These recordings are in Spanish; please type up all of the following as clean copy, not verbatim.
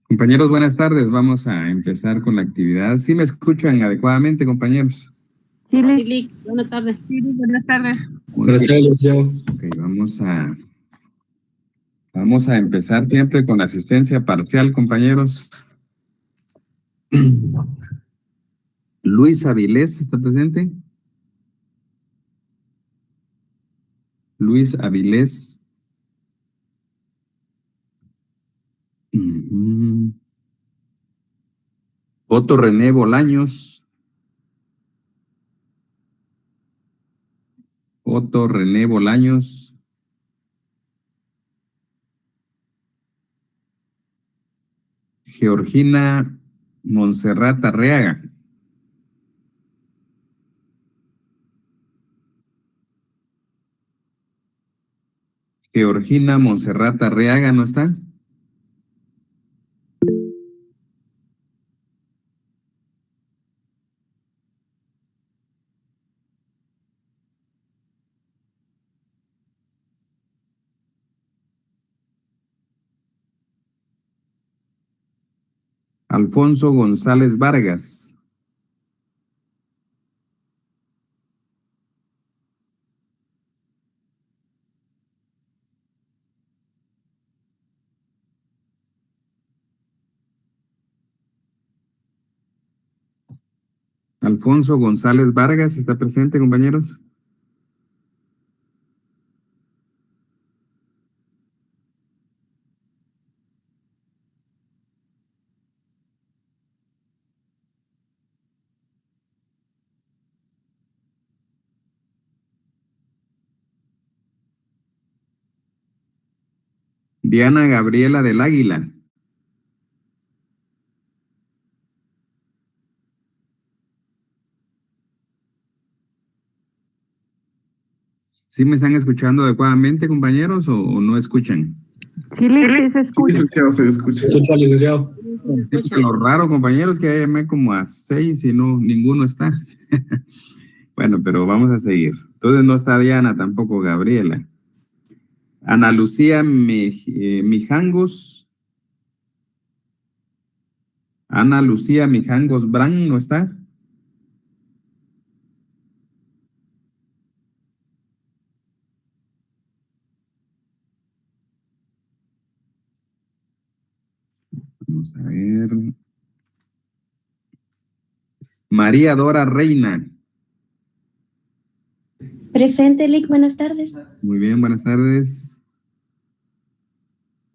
Compañeros, buenas tardes. Vamos a empezar con la actividad. ¿Sí me escuchan adecuadamente, compañeros? Sí, Lick, buenas tardes. Sí, buenas tardes. Buenas tardes, yo. Ok, vamos a empezar siempre con la asistencia parcial, compañeros. Luis Avilés, ¿está presente? Luis Avilés. Otto René Bolaños. Otto René Bolaños. Georgina Montserrat Arreaga. Georgina Montserrat Arreaga, ¿no está? Alfonso González Vargas. Alfonso González Vargas, ¿está presente, compañeros? Diana Gabriela del Águila. ¿Sí me están escuchando adecuadamente, compañeros, o no escuchan? Sí, sí se escucha. Se escucha, licenciado. Sí, porque lo raro, compañeros, que llamé como a 6 y no, ninguno está. Bueno, pero vamos a seguir. Entonces no está Diana, tampoco Gabriela. Ana Lucía Mijangos. Ana Lucía Mijangos Brand, ¿no está? Vamos a ver. María Dora Reina. Presente, Lick, buenas tardes. Muy bien, buenas tardes.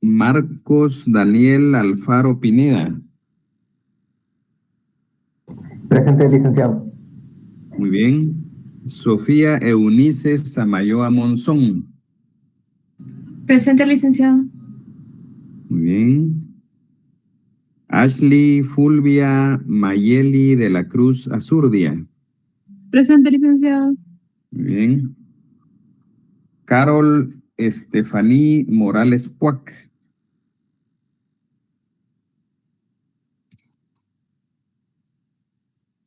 Marcos Daniel Alfaro Pineda. Presente, licenciado. Muy bien. Sofía Eunice Samayoa Monzón. Presente, licenciado. Muy bien. Ashley Fulvia Mayeli de la Cruz Azurdia. Presente, licenciado. Muy bien. Carol Estefaní Morales Puac.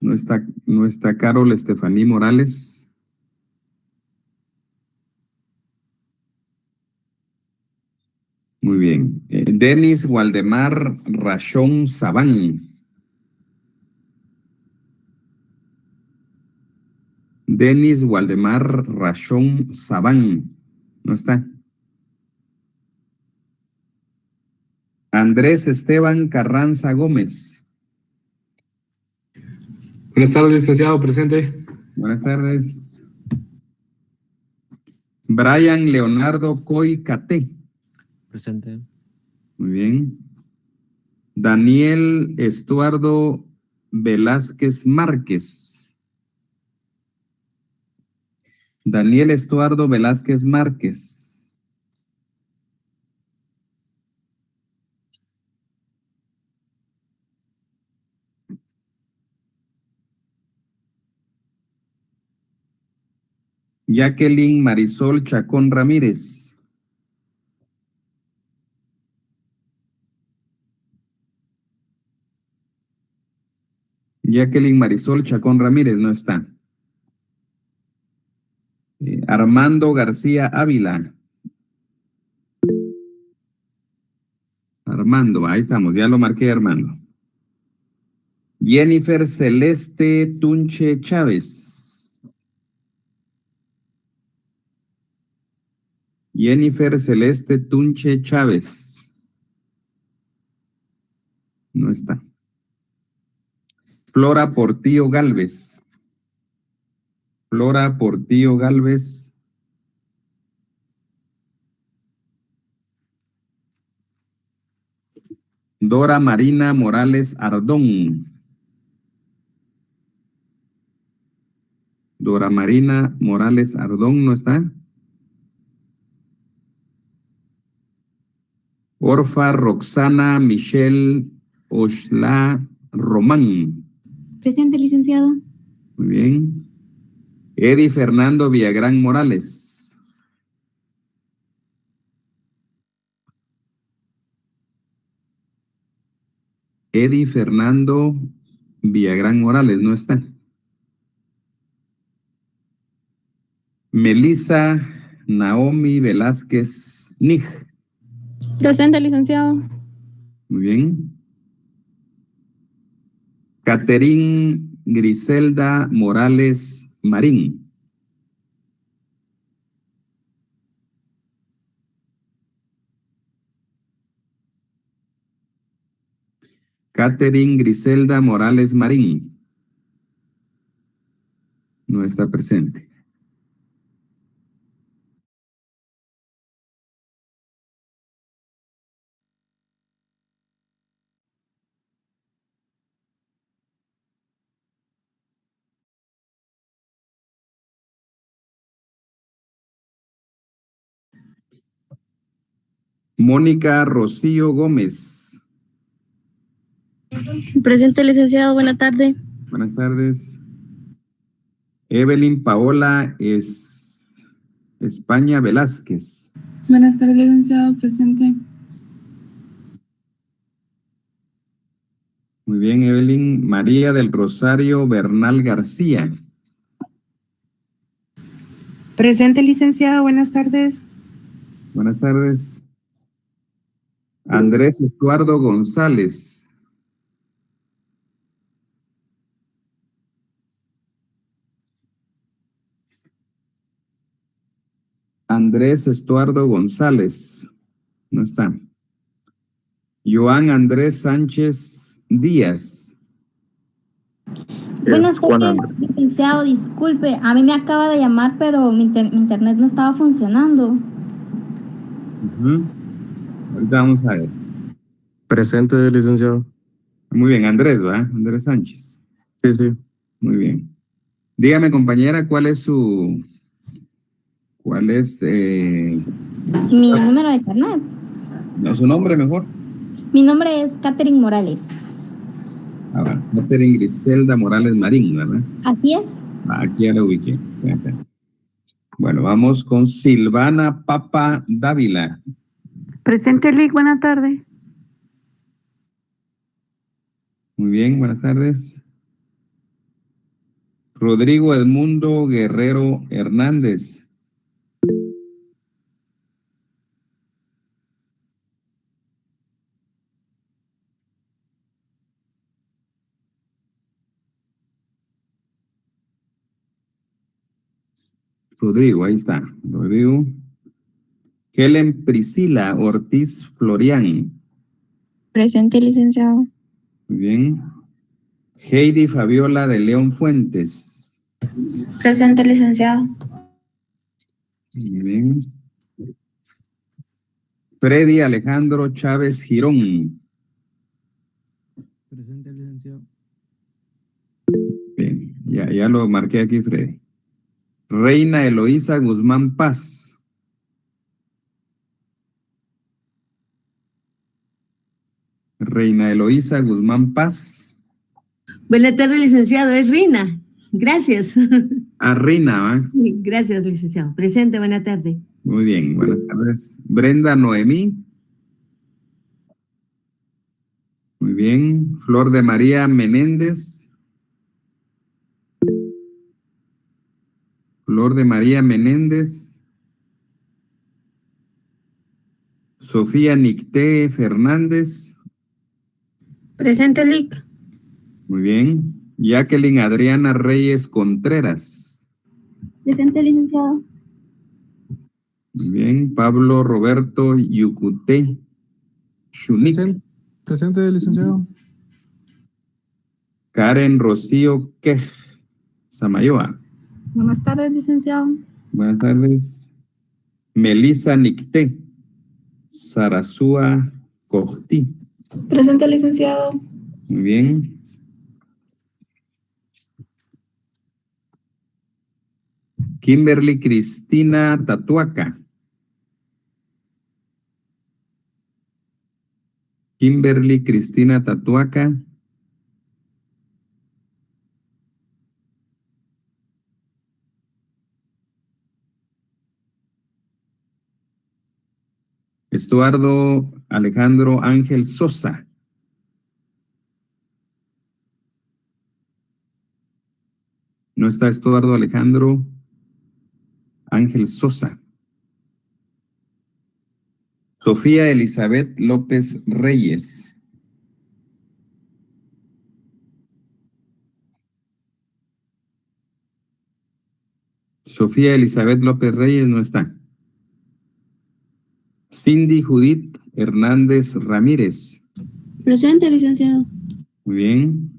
No está Carol Estefaní Morales. Muy bien. Denis Waldemar Rachón Sabán. Denis Waldemar Rachón Sabán. No está. Andrés Esteban Carranza Gómez. Buenas tardes, licenciado, presente. Buenas tardes. Brian Leonardo Coy Cate. Presente. Muy bien. Daniel Estuardo Velázquez Márquez. Daniel Estuardo Velázquez Márquez. Jacqueline Marisol Chacón Ramírez. Jacqueline Marisol Chacón Ramírez no está. Armando García Ávila. Armando, ahí estamos, ya lo marqué, Armando. Jennifer Celeste Tunche Chávez. Jennifer Celeste Tunche Chávez. No está. Flora Portillo Galvez. Flora Portillo Galvez. Dora Marina Morales Ardón. Dora Marina Morales Ardón no está. Orfa Roxana Michelle Oshla Román. Presente, licenciado. Muy bien. Eddie Fernando Villagrán Morales. Eddie Fernando Villagrán Morales no está. Melissa Naomi Velázquez Nig. Presente, licenciado. Muy bien. Catherine Griselda Morales Marín. Catherine Griselda Morales Marín. No está presente. Mónica Rocío Gómez. Presente, licenciado. Buena tarde. Buenas tardes. Evelyn Paola España Velázquez. Buenas tardes, licenciado. Presente. Muy bien, Evelyn. María del Rosario Bernal García. Presente, licenciado. Buenas tardes. Buenas tardes. Andrés Estuardo González. Andrés Estuardo González. No está. Joan Andrés Sánchez Díaz. Buenas tardes, licenciado. Disculpe, a mí me acaba de llamar, pero mi internet no estaba funcionando. Ahorita vamos a ver. Presente, licenciado. Muy bien, Andrés, ¿va? Andrés Sánchez. Sí, sí. Muy bien. Dígame, compañera, ¿cuál es Mi número de internet. no, su nombre mejor? Mi nombre es Catherine Morales. Ah, va. Catherine Griselda Morales Marín, ¿verdad? Así es. Aquí ya la ubiqué. Fíjate. Bueno, vamos con Silvana Papa Dávila. Presente, Lic. Buena tarde. Muy bien, buenas tardes. Rodrigo Edmundo Guerrero Hernández. Rodrigo, ahí está. Rodrigo. Helen Priscila Ortiz Florián. Presente, licenciado. Muy bien. Heidi Fabiola de León Fuentes. Presente, licenciado. Muy bien. Freddy Alejandro Chávez Girón. Presente, licenciado. Bien, ya lo marqué aquí, Freddy. Reina Eloísa Guzmán Paz. Reina Eloísa Guzmán Paz. Buenas tardes, licenciado. Es Rina. Gracias. Reina, ¿va? Gracias, licenciado. Presente, buena tarde. Muy bien, buenas tardes. Brenda Noemí. Muy bien. Flor de María Menéndez. Flor de María Menéndez. Sofía Nicté Fernández. Presente, Lic. Muy bien. Jacqueline Adriana Reyes Contreras. Presente, licenciado. Muy bien. Pablo Roberto Yucuté Shunik. Presente, licenciado. Karen Rocío Quej Samayoa. Buenas tardes, licenciado. Buenas tardes. Melissa Nicté Sarasúa Cojti. Presente, licenciado. Muy bien. Kimberly Cristina Tatuaca. Kimberly Cristina Tatuaca. Estuardo Alejandro Ángel Sosa. No está Estuardo Alejandro Ángel Sosa. Sofía Elizabeth López Reyes. Sofía Elizabeth López Reyes no está. Cindy Judith Hernández Ramírez. Presente, licenciado. Muy bien.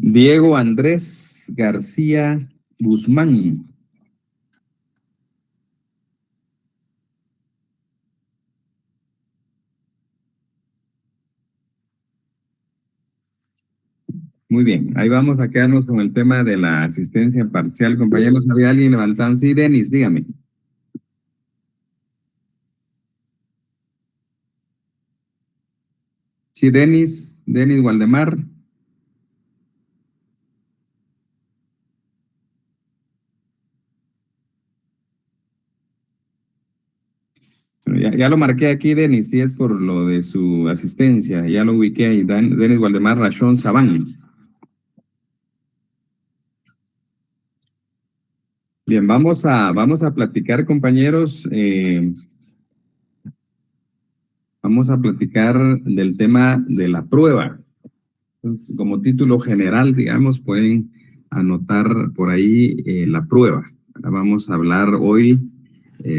Diego Andrés García Guzmán. Muy bien, ahí vamos a quedarnos con el tema de la asistencia parcial. Compañeros, ¿había alguien levantando? Sí, Denis, dígame. Sí, Denis Waldemar. Ya lo marqué aquí, Denis, si es por lo de su asistencia, ya lo ubiqué ahí, Denis Waldemar Rachón Sabán. Bien, vamos a platicar, compañeros, vamos a platicar del tema de la prueba. Entonces, como título general, digamos, pueden anotar por ahí la prueba. Ahora vamos a hablar hoy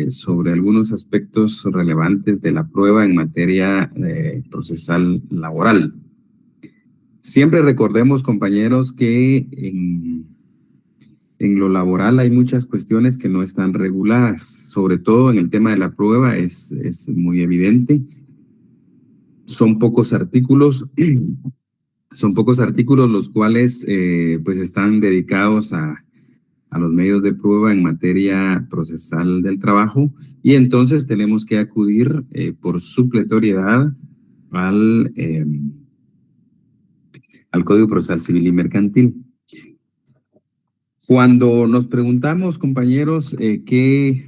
sobre algunos aspectos relevantes de la prueba en materia procesal laboral. Siempre recordemos, compañeros, que en lo laboral hay muchas cuestiones que no están reguladas, sobre todo en el tema de la prueba es muy evidente. Son pocos artículos los cuales pues están dedicados a los medios de prueba en materia procesal del trabajo, y entonces tenemos que acudir por supletoriedad al Código Procesal Civil y Mercantil. Cuando nos preguntamos, compañeros, ¿qué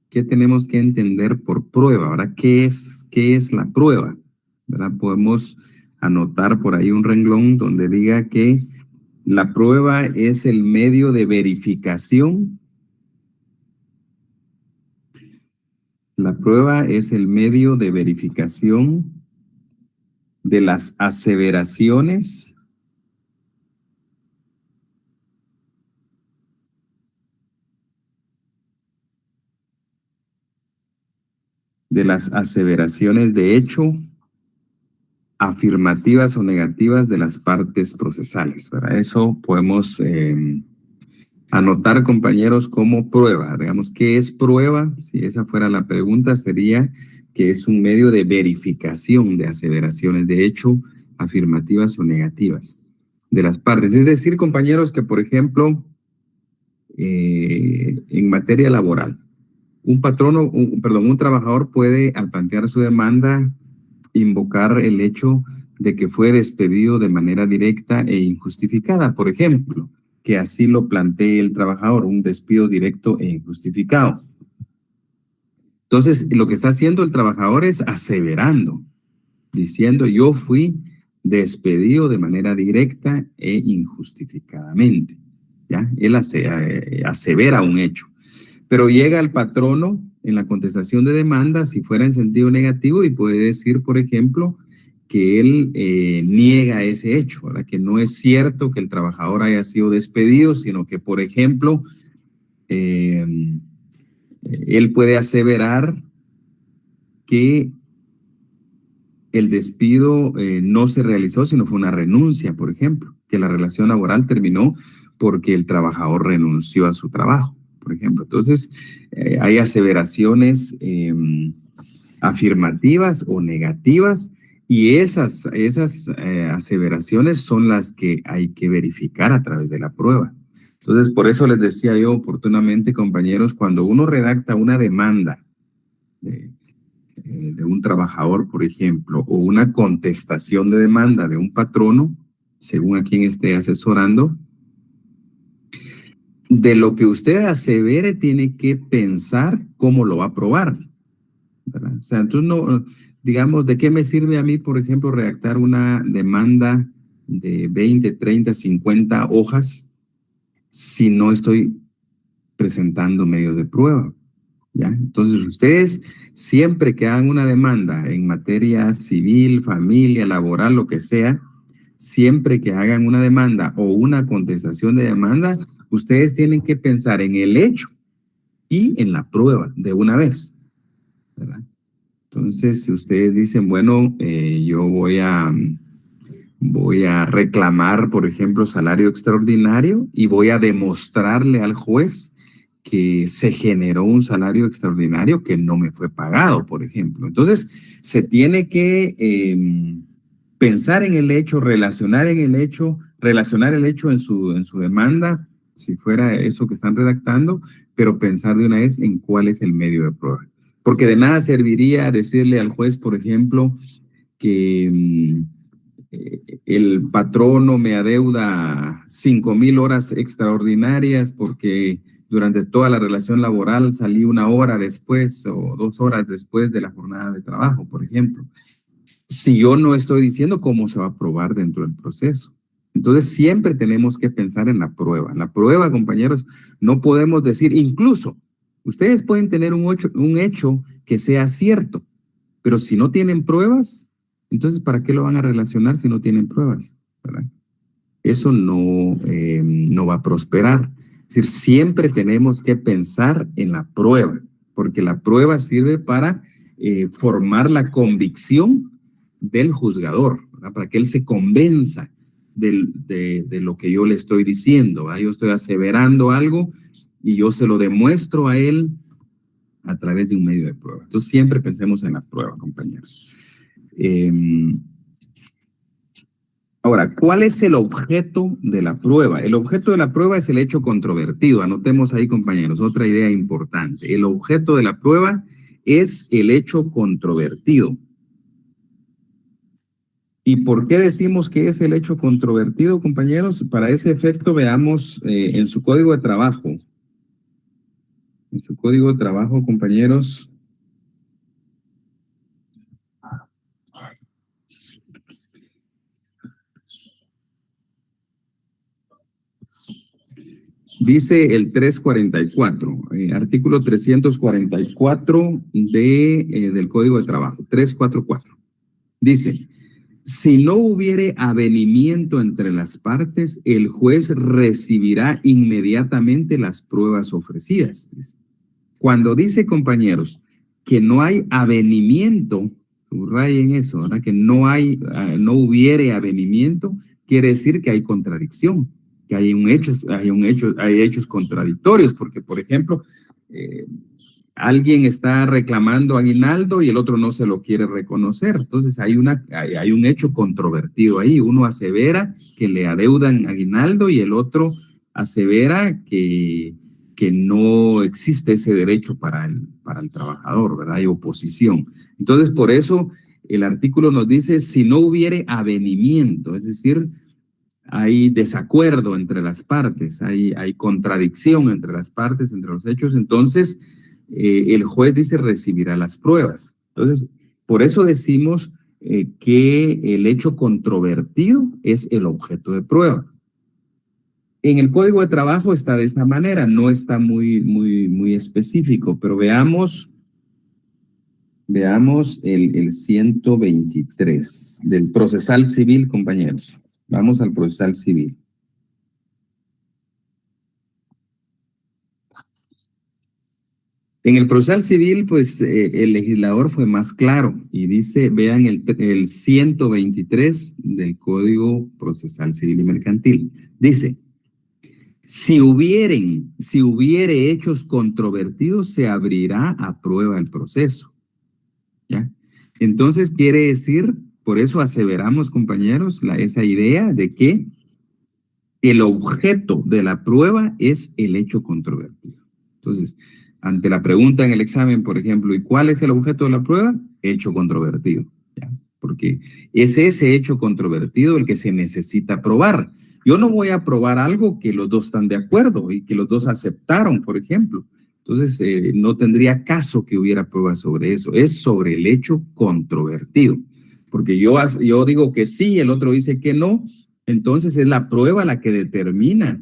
tenemos que entender por prueba? Ahora, ¿qué es la prueba? ¿Verdad? Podemos anotar por ahí un renglón donde diga que la prueba es el medio de verificación. La prueba es el medio de verificación de las aseveraciones de hecho, afirmativas o negativas de las partes procesales, ¿verdad? Eso podemos anotar, compañeros, como prueba. Digamos, ¿qué es prueba? Si esa fuera la pregunta, sería que es un medio de verificación de aseveraciones de hecho, afirmativas o negativas de las partes. Es decir, compañeros, que por ejemplo, en materia laboral, un trabajador puede, al plantear su demanda, invocar el hecho de que fue despedido de manera directa e injustificada, por ejemplo, que así lo plantee el trabajador, un despido directo e injustificado. Entonces, lo que está haciendo el trabajador es aseverando, diciendo yo fui despedido de manera directa e injustificadamente. ¿Ya? Él asevera un hecho. Pero llega el patrono en la contestación de demanda si fuera en sentido negativo y puede decir, por ejemplo, que él niega ese hecho, ¿verdad? Que no es cierto que el trabajador haya sido despedido, sino que, por ejemplo, él puede aseverar que el despido no se realizó, sino fue una renuncia, por ejemplo, que la relación laboral terminó porque el trabajador renunció a su trabajo, por ejemplo. Entonces, hay aseveraciones afirmativas o negativas, y esas aseveraciones son las que hay que verificar a través de la prueba. Entonces, por eso les decía yo oportunamente, compañeros, cuando uno redacta una demanda de un trabajador, por ejemplo, o una contestación de demanda de un patrono, según a quien esté asesorando, de lo que usted asevere tiene que pensar cómo lo va a probar, ¿verdad? O sea, entonces no, digamos, ¿de qué me sirve a mí, por ejemplo, redactar una demanda de 20, 30, 50 hojas si no estoy presentando medios de prueba? ¿Ya? Entonces, ustedes siempre que hagan una demanda en materia civil, familia, laboral, lo que sea, siempre que hagan una demanda o una contestación de demanda, ustedes tienen que pensar en el hecho y en la prueba de una vez, ¿verdad? Entonces, ustedes dicen, bueno, yo voy a reclamar, por ejemplo, salario extraordinario y voy a demostrarle al juez que se generó un salario extraordinario que no me fue pagado, por ejemplo. Entonces, se tiene que pensar en el hecho, relacionar el hecho en su demanda, si fuera eso que están redactando, pero pensar de una vez en cuál es el medio de prueba. Porque de nada serviría decirle al juez, por ejemplo, que el patrono me adeuda 5,000 horas extraordinarias porque durante toda la relación laboral salí 1 hora después o 2 horas después de la jornada de trabajo, por ejemplo. Si yo no estoy diciendo cómo se va a probar dentro del proceso. Entonces siempre tenemos que pensar en la prueba. En la prueba, compañeros, no podemos decir, incluso, ustedes pueden tener un hecho que sea cierto, pero si no tienen pruebas, entonces ¿para qué lo van a relacionar si no tienen pruebas? ¿Verdad? Eso no va a prosperar. Es decir, siempre tenemos que pensar en la prueba, porque la prueba sirve para formar la convicción del juzgador, ¿verdad? Para que él se convenza de lo que yo le estoy diciendo, ¿verdad? Yo estoy aseverando algo y yo se lo demuestro a él a través de un medio de prueba. Entonces siempre pensemos en la prueba, compañeros. Ahora, ¿cuál es el objeto de la prueba? El objeto de la prueba es el hecho controvertido. Anotemos ahí, compañeros, otra idea importante. El objeto de la prueba es el hecho controvertido. ¿Y por qué decimos que es el hecho controvertido, compañeros? Para ese efecto veamos en su código de trabajo. En su código de trabajo, compañeros. Dice el 344, artículo 344 del Código de Trabajo, 344. Dice, si no hubiere avenimiento entre las partes, el juez recibirá inmediatamente las pruebas ofrecidas. Cuando dice, compañeros, que no hay avenimiento, subrayen eso, ¿verdad? Que no hubiere avenimiento, quiere decir que hay contradicción, que hay hechos contradictorios, porque, por ejemplo, alguien está reclamando aguinaldo y el otro no se lo quiere reconocer. Entonces hay un hecho controvertido ahí. Uno asevera que le adeudan aguinaldo y el otro asevera que no existe ese derecho para el trabajador, ¿verdad? Hay oposición. Entonces, por eso el artículo nos dice, si no hubiere avenimiento, es decir, hay desacuerdo entre las partes, hay contradicción entre las partes, entre los hechos, entonces el juez dice recibirá las pruebas. Entonces, por eso decimos que el hecho controvertido es el objeto de prueba. En el Código de Trabajo está de esa manera, no está muy específico, pero veamos Veamos el 123 del procesal civil, compañeros. Vamos al procesal civil. En el procesal civil, pues el legislador fue más claro y dice, vean el 123 del Código Procesal Civil y Mercantil. Dice, si hubiere hechos controvertidos, se abrirá a prueba el proceso. ¿Ya? Entonces quiere decir, por eso aseveramos, compañeros, esa idea de que el objeto de la prueba es el hecho controvertido. Entonces, ante la pregunta en el examen, por ejemplo, ¿y cuál es el objeto de la prueba? Hecho controvertido, ¿ya? Porque es ese hecho controvertido el que se necesita probar. Yo no voy a probar algo que los dos están de acuerdo y que los dos aceptaron, por ejemplo. Entonces, no tendría caso que hubiera pruebas sobre eso. Es sobre el hecho controvertido. Porque yo digo que sí, el otro dice que no. Entonces, es la prueba la que determina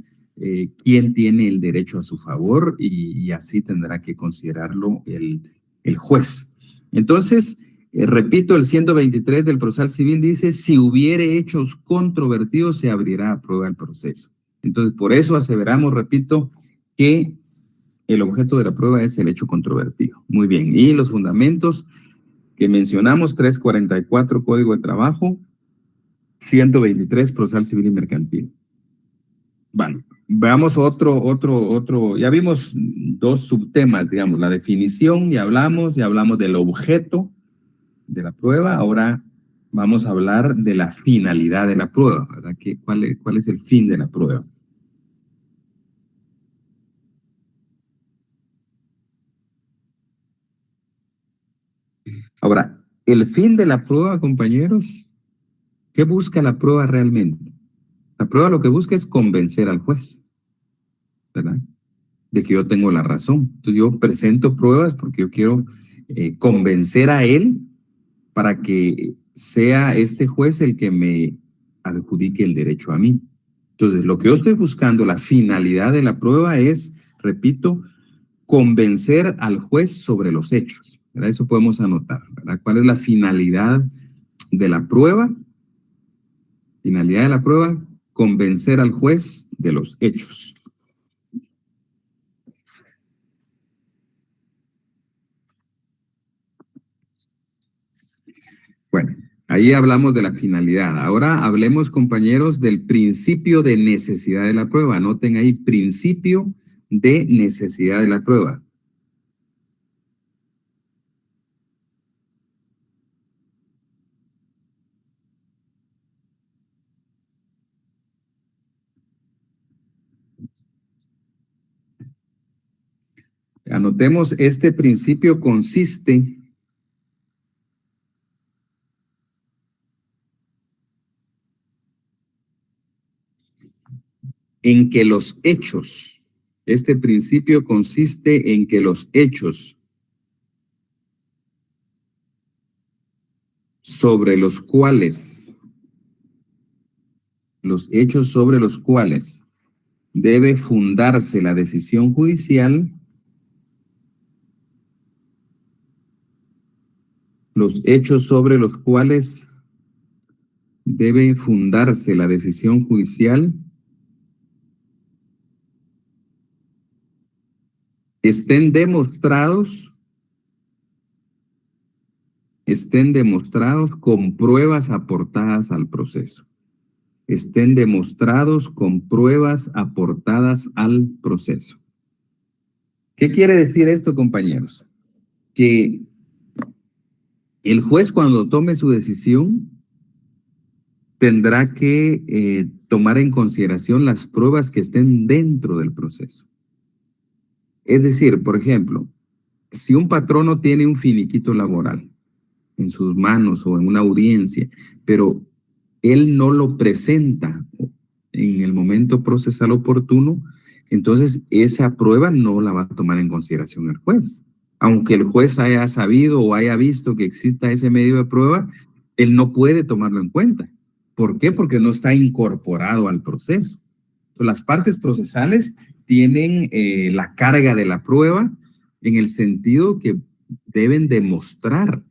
quién tiene el derecho a su favor y así tendrá que considerarlo el juez. Entonces, repito, el 123 del procesal civil dice, si hubiere hechos controvertidos, se abrirá a prueba el proceso. Entonces, por eso aseveramos, repito, que el objeto de la prueba es el hecho controvertido. Muy bien, y los fundamentos que mencionamos, 344 Código de Trabajo, 123 Procesal Civil y Mercantil. Bueno, veamos otro, ya vimos dos subtemas, digamos, la definición, ya hablamos del objeto de la prueba. Ahora vamos a hablar de la finalidad de la prueba, ¿verdad? ¿Cuál es el fin de la prueba? Ahora, el fin de la prueba, compañeros, ¿qué busca la prueba realmente? La prueba lo que busca es convencer al juez, ¿verdad? De que yo tengo la razón. Entonces yo presento pruebas porque yo quiero convencer a él para que sea este juez el que me adjudique el derecho a mí. Entonces lo que yo estoy buscando, la finalidad de la prueba es, repito, convencer al juez sobre los hechos, ¿verdad? Eso podemos anotar, ¿verdad? ¿Cuál es la finalidad de la prueba? Finalidad de la prueba, convencer al juez de los hechos. Bueno, ahí hablamos de la finalidad. Ahora hablemos, compañeros, del principio de necesidad de la prueba. Anoten ahí, principio de necesidad de la prueba. Anotemos, este principio consiste en que los hechos, este principio consiste en que los hechos sobre los cuales debe fundarse la decisión judicial, los hechos sobre los cuales debe fundarse la decisión judicial estén demostrados con pruebas aportadas al proceso. Estén demostrados con pruebas aportadas al proceso. ¿Qué quiere decir esto, compañeros? Que el juez, cuando tome su decisión, tendrá que tomar en consideración las pruebas que estén dentro del proceso. Es decir, por ejemplo, si un patrono tiene un finiquito laboral en sus manos o en una audiencia, pero él no lo presenta en el momento procesal oportuno, entonces esa prueba no la va a tomar en consideración el juez. Aunque el juez haya sabido o haya visto que exista ese medio de prueba, él no puede tomarlo en cuenta. ¿Por qué? Porque no está incorporado al proceso. Entonces, las partes procesales tienen la carga de la prueba en el sentido que deben demostrar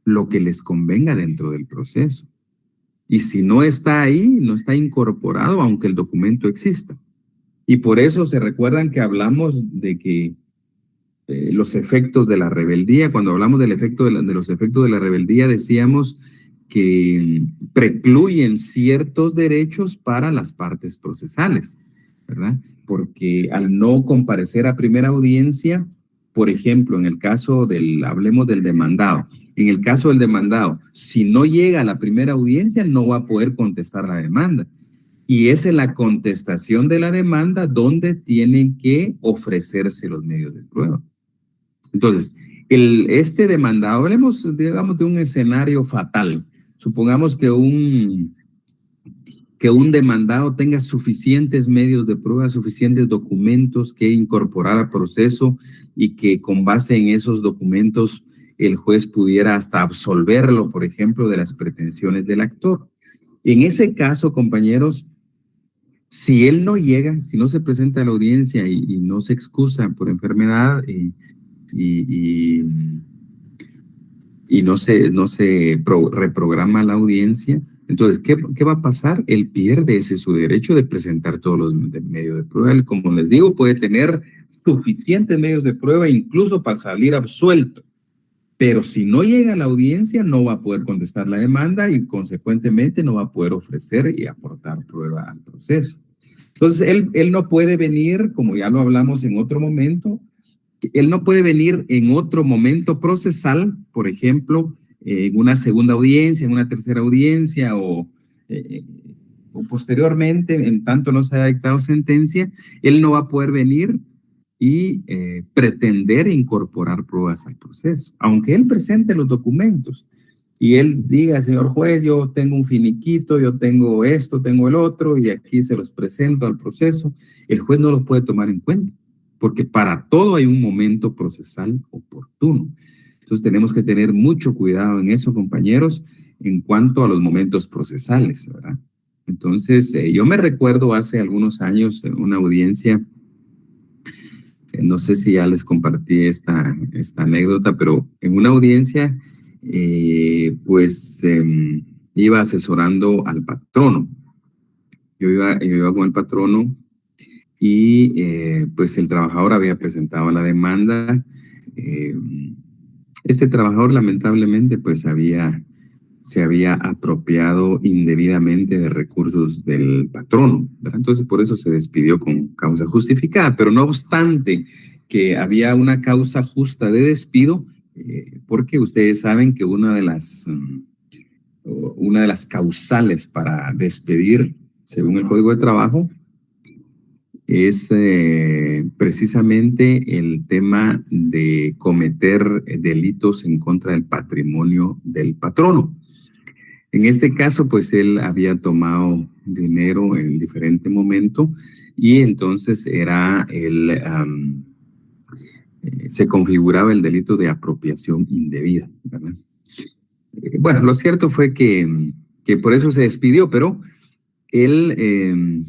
lo que les convenga dentro del proceso. Y si no está ahí, no está incorporado, aunque el documento exista. Y por eso se recuerdan que hablamos de que los efectos de la rebeldía, cuando hablamos del efecto de los efectos de la rebeldía, decíamos que precluyen ciertos derechos para las partes procesales, ¿verdad? Porque al no comparecer a primera audiencia, por ejemplo, en el caso hablemos del demandado, en el caso del demandado, si no llega a la primera audiencia, no va a poder contestar la demanda. Y es en la contestación de la demanda donde tienen que ofrecerse los medios de prueba. Entonces, este demandado, hablemos, digamos, de un escenario fatal. Supongamos que un demandado tenga suficientes medios de prueba, suficientes documentos que incorporar al proceso y que con base en esos documentos el juez pudiera hasta absolverlo, por ejemplo, de las pretensiones del actor. En ese caso, compañeros, si él no llega, si no se presenta a la audiencia y no se excusa por enfermedad y no se reprograma la audiencia, entonces, ¿qué va a pasar? Él pierde su derecho de presentar todos los medios de prueba. Él, como les digo, puede tener suficientes medios de prueba incluso para salir absuelto. Pero si no llega a la audiencia, no va a poder contestar la demanda y consecuentemente no va a poder ofrecer y aportar prueba al proceso. Entonces, él no puede venir, como ya lo hablamos en otro momento, él no puede venir en otro momento procesal, por ejemplo, en una segunda audiencia, en una tercera audiencia o posteriormente, en tanto no se haya dictado sentencia, él no va a poder venir y pretender incorporar pruebas al proceso, aunque él presente los documentos y él diga, señor juez, yo tengo un finiquito, yo tengo esto, tengo el otro y aquí se los presento al proceso, el juez no los puede tomar en cuenta, porque para todo hay un momento procesal oportuno. Entonces tenemos que tener mucho cuidado en eso, compañeros, en cuanto a los momentos procesales, ¿verdad? Entonces, yo me recuerdo hace algunos años en una audiencia, no sé si ya les compartí esta anécdota, pero en una audiencia, iba asesorando al patrono. Yo iba con el patrono y pues el trabajador había presentado la demanda. Este trabajador lamentablemente pues se había apropiado indebidamente de recursos del patrono, ¿verdad? Entonces por eso se despidió con causa justificada, pero no obstante que había una causa justa de despido, porque ustedes saben que una de las causales para despedir, según el Código de Trabajo, es precisamente el tema de cometer delitos en contra del patrimonio del patrono. En este caso, pues él había tomado dinero en diferente momento y entonces se configuraba el delito de apropiación indebida, ¿verdad? Bueno, lo cierto fue que por eso se despidió, pero él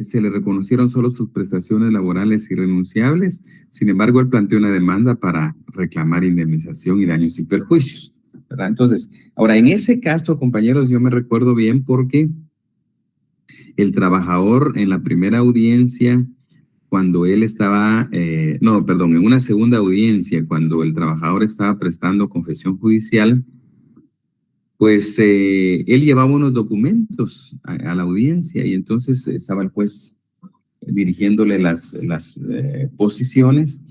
se le reconocieron solo sus prestaciones laborales irrenunciables. Sin embargo, él planteó una demanda para reclamar indemnización y daños y perjuicios, ¿verdad? Entonces, ahora, en ese caso, compañeros, yo me recuerdo bien porque el trabajador en la primera audiencia, cuando él estaba, en una segunda audiencia, cuando el trabajador estaba prestando confesión judicial, pues él llevaba unos documentos a la audiencia y entonces estaba el juez dirigiéndole las posiciones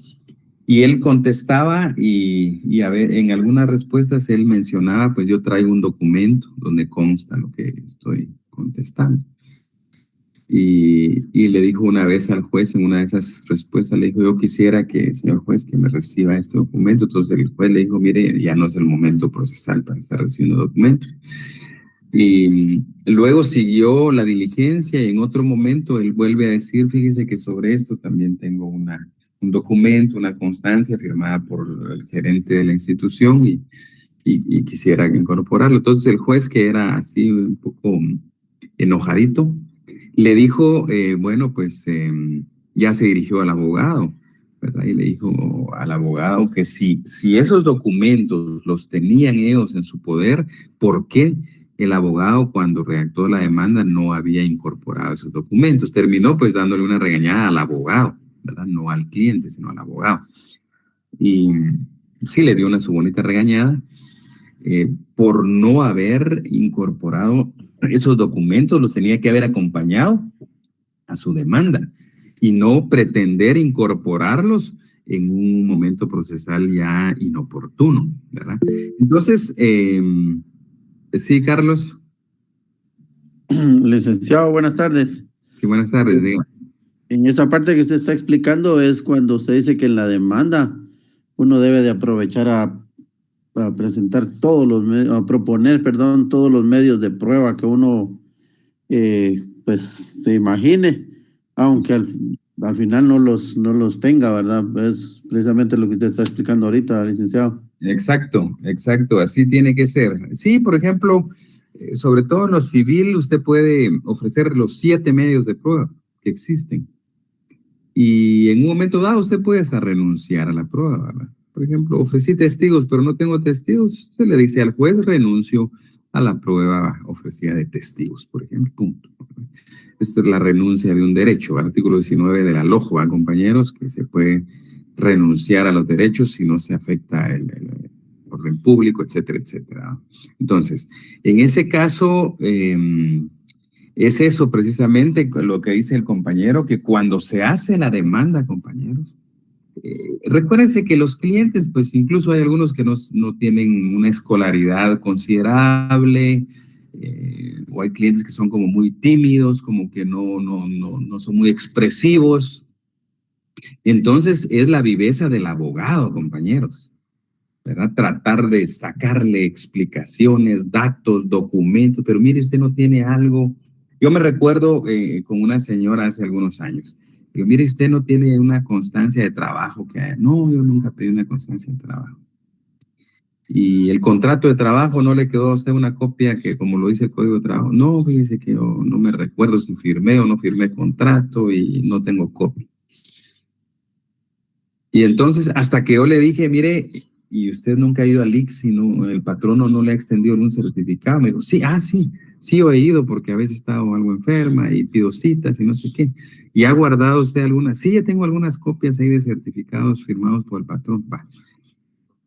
y él contestaba y a ver, en algunas respuestas él mencionaba, pues yo traigo un documento donde consta lo que estoy contestando. Y le dijo una vez al juez, en una de esas respuestas, le dijo, yo quisiera que, señor juez, que me reciba este documento. Entonces el juez le dijo, mire, ya no es el momento procesal para estar recibiendo documentos. Y luego siguió la diligencia y en otro momento él vuelve a decir, fíjese que sobre esto también tengo un documento, una constancia firmada por el gerente de la institución y quisiera incorporarlo. Entonces el juez, que era así un poco enojadito, le dijo, ya se dirigió al abogado ¿verdad? Y le dijo al abogado que si esos documentos los tenían ellos en su poder, ¿por qué el abogado cuando redactó la demanda no había incorporado esos documentos? Terminó pues dándole una regañada al abogado, ¿verdad? No al cliente, sino al abogado. Y sí le dio una su bonita regañada por no haber incorporado esos documentos, los tenía que haber acompañado a su demanda y no pretender incorporarlos en un momento procesal ya inoportuno, ¿verdad? Entonces, sí, Carlos. Licenciado, buenas tardes. Sí, buenas tardes, diga. En esa parte que usted está explicando es cuando usted dice que en la demanda uno debe de aprovechar a presentar todos los medios, a proponer, perdón, todos los medios de prueba que uno pues se imagine, aunque al final no los tenga, ¿verdad? Es precisamente lo que usted está explicando ahorita, licenciado. Exacto, así tiene que ser. Sí, por ejemplo, sobre todo en lo civil, usted puede ofrecer los 7 medios de prueba que existen. Y en un momento dado usted puede hasta renunciar a la prueba, ¿verdad? Por ejemplo, ofrecí testigos, pero no tengo testigos. Se le dice al juez, renuncio a la prueba ofrecida de testigos, por ejemplo, punto. Esta es la renuncia de un derecho, artículo 19 de la LOJBA, compañeros, que se puede renunciar a los derechos si no se afecta el orden público, etcétera, etcétera. Entonces, en ese caso, es eso precisamente lo que dice el compañero, que cuando se hace la demanda, compañeros, recuérdense que los clientes, pues incluso hay algunos que no tienen una escolaridad considerable, o hay clientes que son como muy tímidos, como que no son muy expresivos. Entonces es la viveza del abogado, compañeros, ¿verdad? Tratar de sacarle explicaciones, datos, documentos, pero mire, usted no tiene algo. Yo me recuerdo con una señora hace algunos años. Digo, mire, usted no tiene una constancia de trabajo que haya. No, yo nunca pedí una constancia de trabajo. Y el contrato de trabajo no le quedó a usted una copia que, como lo dice el Código de Trabajo. No, fíjese que yo no me recuerdo si firmé o no firmé contrato y no tengo copia. Y entonces, hasta que yo le dije, mire, y usted nunca ha ido al ICS, sino el patrono no le ha extendido un certificado. Me dijo, sí, sí he ido porque a veces he estado algo enferma y pido citas y no sé qué. ¿Y ha guardado usted algunas? Sí, ya tengo algunas copias ahí de certificados firmados por el patrón. Va,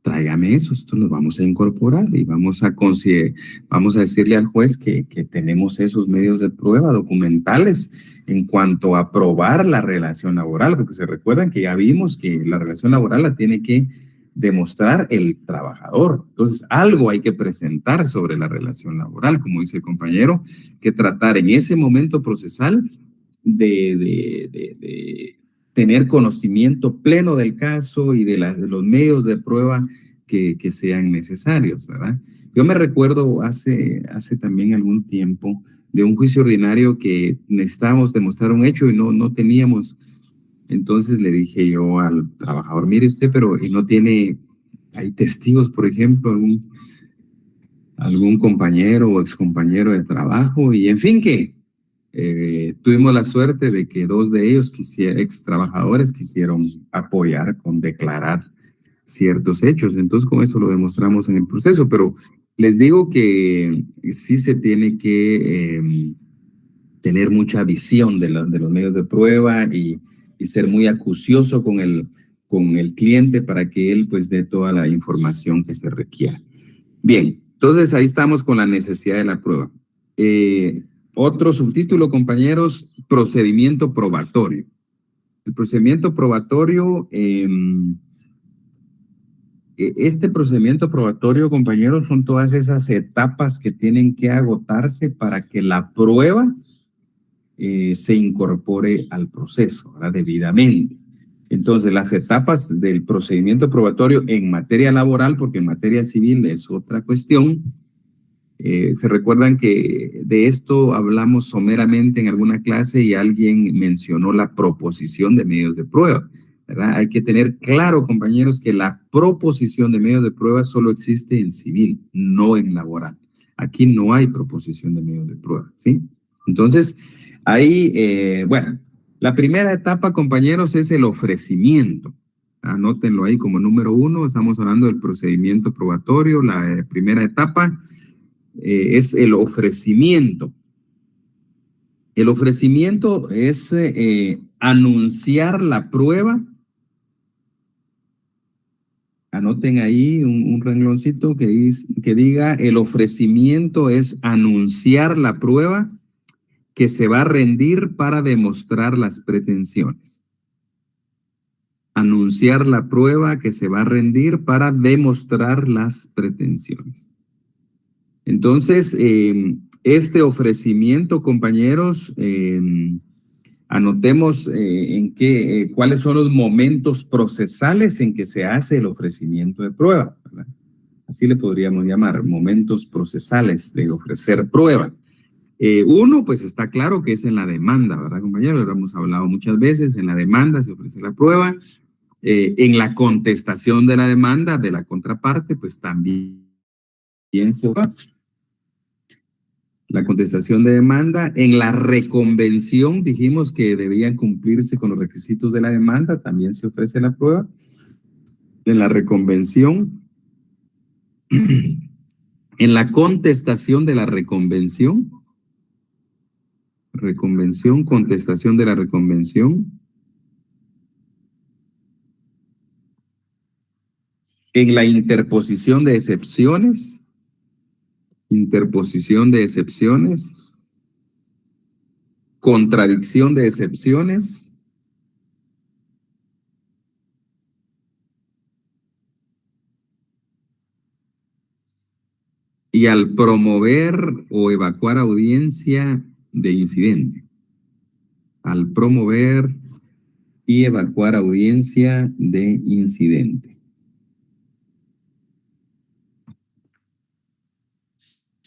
tráigame esos, los vamos a incorporar y vamos a decirle al juez que tenemos esos medios de prueba documentales en cuanto a probar la relación laboral, porque se recuerdan que ya vimos que la relación laboral la tiene que demostrar el trabajador. Entonces, algo hay que presentar sobre la relación laboral, como dice el compañero, que tratar en ese momento procesal de tener conocimiento pleno del caso y de los medios de prueba que sean necesarios, ¿verdad? Yo me recuerdo hace también algún tiempo de un juicio ordinario que necesitábamos demostrar un hecho y no teníamos. Entonces le dije yo al trabajador, mire usted, pero y no tiene, hay testigos, por ejemplo, algún compañero o excompañero de trabajo, y en fin que tuvimos la suerte de que 2 de ellos, ex trabajadores, quisieron apoyar con declarar ciertos hechos. Entonces con eso lo demostramos en el proceso, pero les digo que sí se tiene que tener mucha visión de los medios de prueba y ser muy acucioso con el cliente para que él pues dé toda la información que se requiera. Bien, entonces ahí estamos con la necesidad de la prueba. Otro subtítulo, compañeros, procedimiento probatorio. El procedimiento probatorio, este procedimiento probatorio, compañeros, son todas esas etapas que tienen que agotarse para que la prueba se incorpore al proceso, ¿verdad? Debidamente. Entonces, las etapas del procedimiento probatorio en materia laboral, porque en materia civil es otra cuestión. Se recuerdan que de esto hablamos someramente en alguna clase y alguien mencionó la proposición de medios de prueba, ¿verdad? Hay que tener claro, compañeros, que la proposición de medios de prueba solo existe en civil, no en laboral. Aquí no hay proposición de medios de prueba, ¿sí? Entonces, ahí, bueno, la primera etapa, compañeros, es el ofrecimiento. Anótenlo ahí como número 1. Estamos hablando del procedimiento probatorio. La primera etapa es el ofrecimiento. El ofrecimiento es anunciar la prueba. Anoten ahí un rengloncito que diga: el ofrecimiento es anunciar la prueba que se va a rendir para demostrar las pretensiones. Anunciar la prueba que se va a rendir para demostrar las pretensiones. Entonces, este ofrecimiento, compañeros, anotemos cuáles son los momentos procesales en que se hace el ofrecimiento de prueba, ¿verdad? Así le podríamos llamar, momentos procesales de ofrecer prueba. Uno, pues está claro que es en la demanda, ¿verdad, compañeros? Lo hemos hablado muchas veces. En la demanda se ofrece la prueba. En la contestación de la demanda de la contraparte, pues también se ofrece la contestación de demanda. En la reconvención dijimos que debían cumplirse con los requisitos de la demanda, también se ofrece la prueba. En la reconvención, en la contestación de la reconvención, contestación de la reconvención. En la interposición de excepciones, contradicción de excepciones, y al promover o evacuar audiencia de incidente. Al promover y evacuar audiencia de incidente.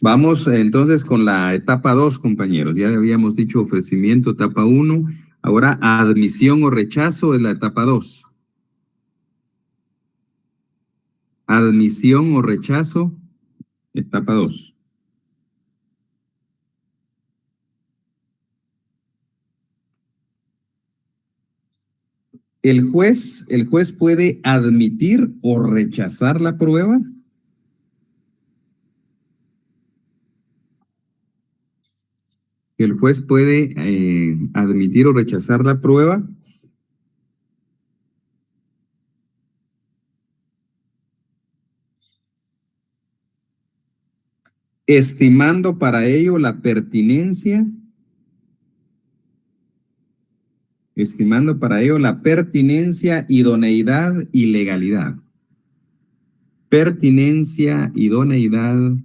Vamos entonces con la etapa 2, compañeros. Ya habíamos dicho ofrecimiento, etapa 1. Ahora admisión o rechazo es la etapa 2. Admisión o rechazo, etapa 2. El juez puede admitir o rechazar la prueba. El juez puede admitir o rechazar la prueba estimando para ello la pertinencia, idoneidad y legalidad. Pertinencia, idoneidad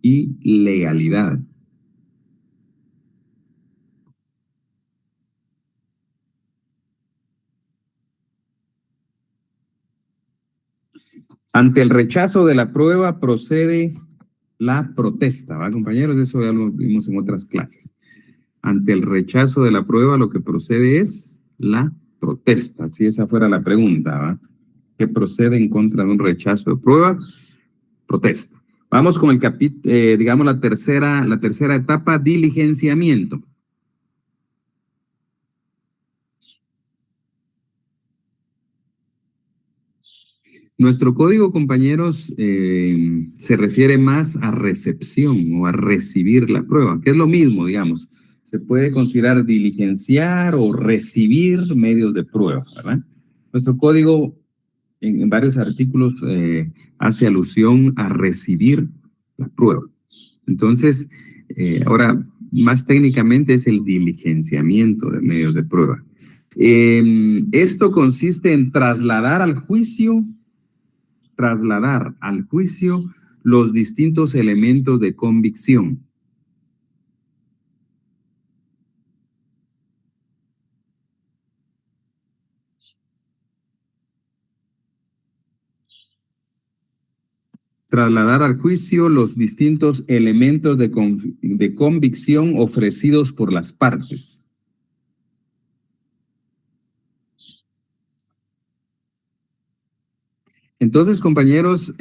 y legalidad. Ante el rechazo de la prueba procede la protesta, ¿va, compañeros? Eso ya lo vimos en otras clases. Ante el rechazo de la prueba lo que procede es la protesta. Si esa fuera la pregunta, ¿va? ¿Qué procede en contra de un rechazo de prueba? Protesta. Vamos con el digamos la tercera etapa, diligenciamiento. Nuestro código, compañeros, se refiere más a recepción o a recibir la prueba, que es lo mismo, digamos. Se puede considerar diligenciar o recibir medios de prueba, ¿verdad? Nuestro código en varios artículos hace alusión a recibir la prueba. Entonces, ahora, más técnicamente es el diligenciamiento de medios de prueba. Esto consiste en trasladar al juicio los distintos elementos de convicción. Trasladar al juicio los distintos elementos de convicción ofrecidos por las partes. Entonces, compañeros,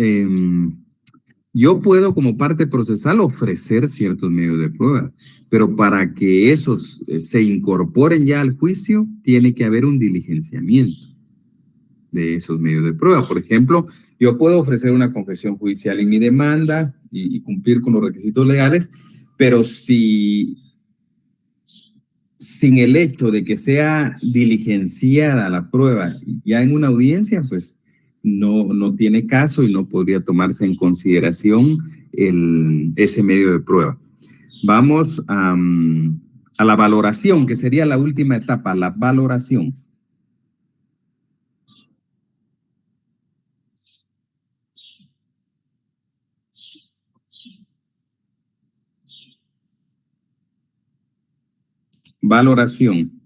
yo puedo como parte procesal ofrecer ciertos medios de prueba, pero para que esos se incorporen ya al juicio, tiene que haber un diligenciamiento. de esos medios de prueba. Por ejemplo, yo puedo ofrecer una confesión judicial en mi demanda y cumplir con los requisitos legales, pero sin el hecho de que sea diligenciada la prueba ya en una audiencia, pues no tiene caso y no podría tomarse en consideración ese medio de prueba. Vamos a la valoración, que sería la última etapa, la valoración. Valoración.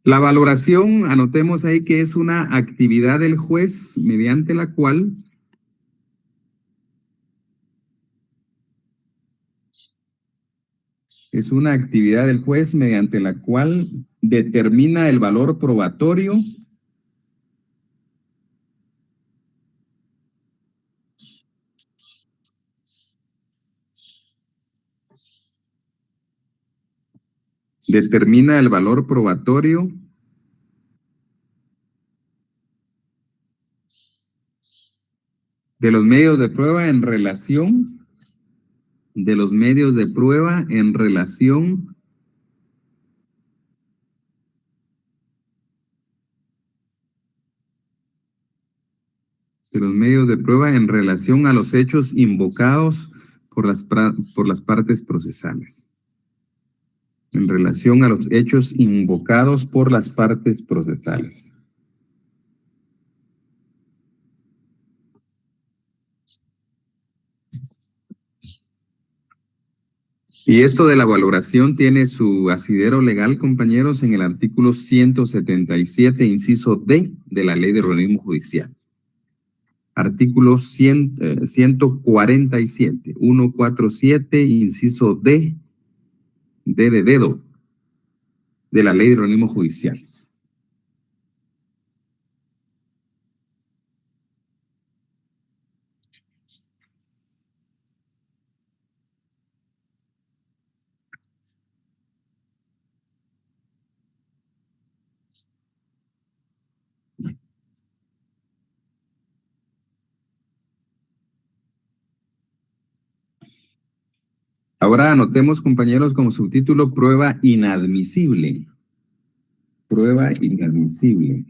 La valoración, anotemos ahí que es una actividad del juez mediante la cual determina el valor probatorio de los medios de prueba en relación a los hechos invocados por las partes procesales. En relación a los hechos invocados por las partes procesales. Y esto de la valoración tiene su asidero legal, compañeros, en el artículo 177, inciso D, de la Ley de Organismo Judicial. Artículo 147, 147, inciso D, D de dedo, de la Ley de Organismo Judicial. Ahora anotemos, compañeros, como subtítulo prueba inadmisible. Prueba inadmisible.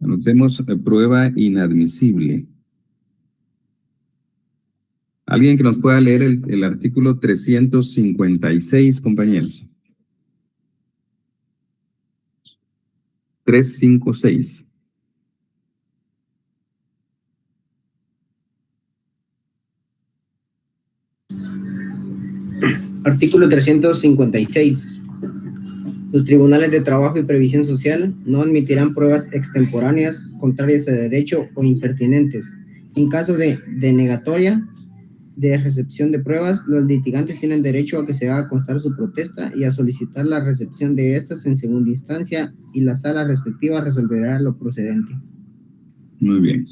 Anotemos prueba inadmisible. ¿Alguien que nos pueda leer el artículo 356, compañeros? 356. Artículo 356. Los tribunales de trabajo y previsión social no admitirán pruebas extemporáneas, contrarias a derecho o impertinentes. En caso de denegatoria de recepción de pruebas, los litigantes tienen derecho a que se haga constar su protesta y a solicitar la recepción de estas en segunda instancia, y la sala respectiva resolverá lo procedente. Muy bien.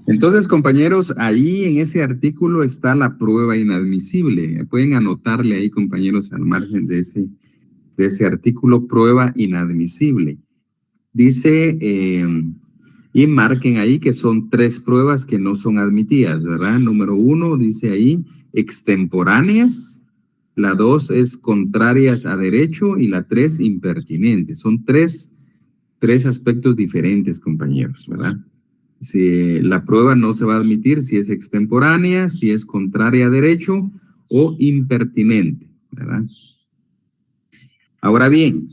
Entonces, compañeros, ahí en ese artículo está la prueba inadmisible. Pueden anotarle ahí, compañeros, al margen de ese artículo, prueba inadmisible. Dice, y marquen ahí que son 3 pruebas que no son admitidas, ¿verdad? Número 1, dice ahí, extemporáneas. La 2 es contrarias a derecho y la 3, impertinentes. Son tres aspectos diferentes, compañeros, ¿verdad? Si la prueba no se va a admitir si es extemporánea, si es contraria a derecho o impertinente, ¿verdad? Ahora bien,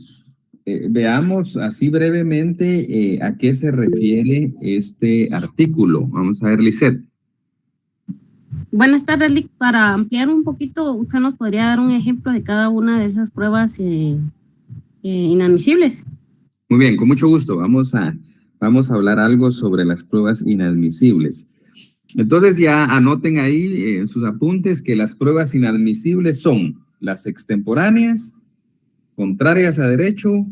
veamos así brevemente a qué se refiere este artículo. Vamos a ver, Lisette. Buenas tardes, Lic. Para ampliar un poquito, ¿usted nos podría dar un ejemplo de cada una de esas pruebas inadmisibles? Muy bien, con mucho gusto. Vamos a hablar algo sobre las pruebas inadmisibles. Entonces ya anoten ahí en sus apuntes que las pruebas inadmisibles son las extemporáneas, contrarias a derecho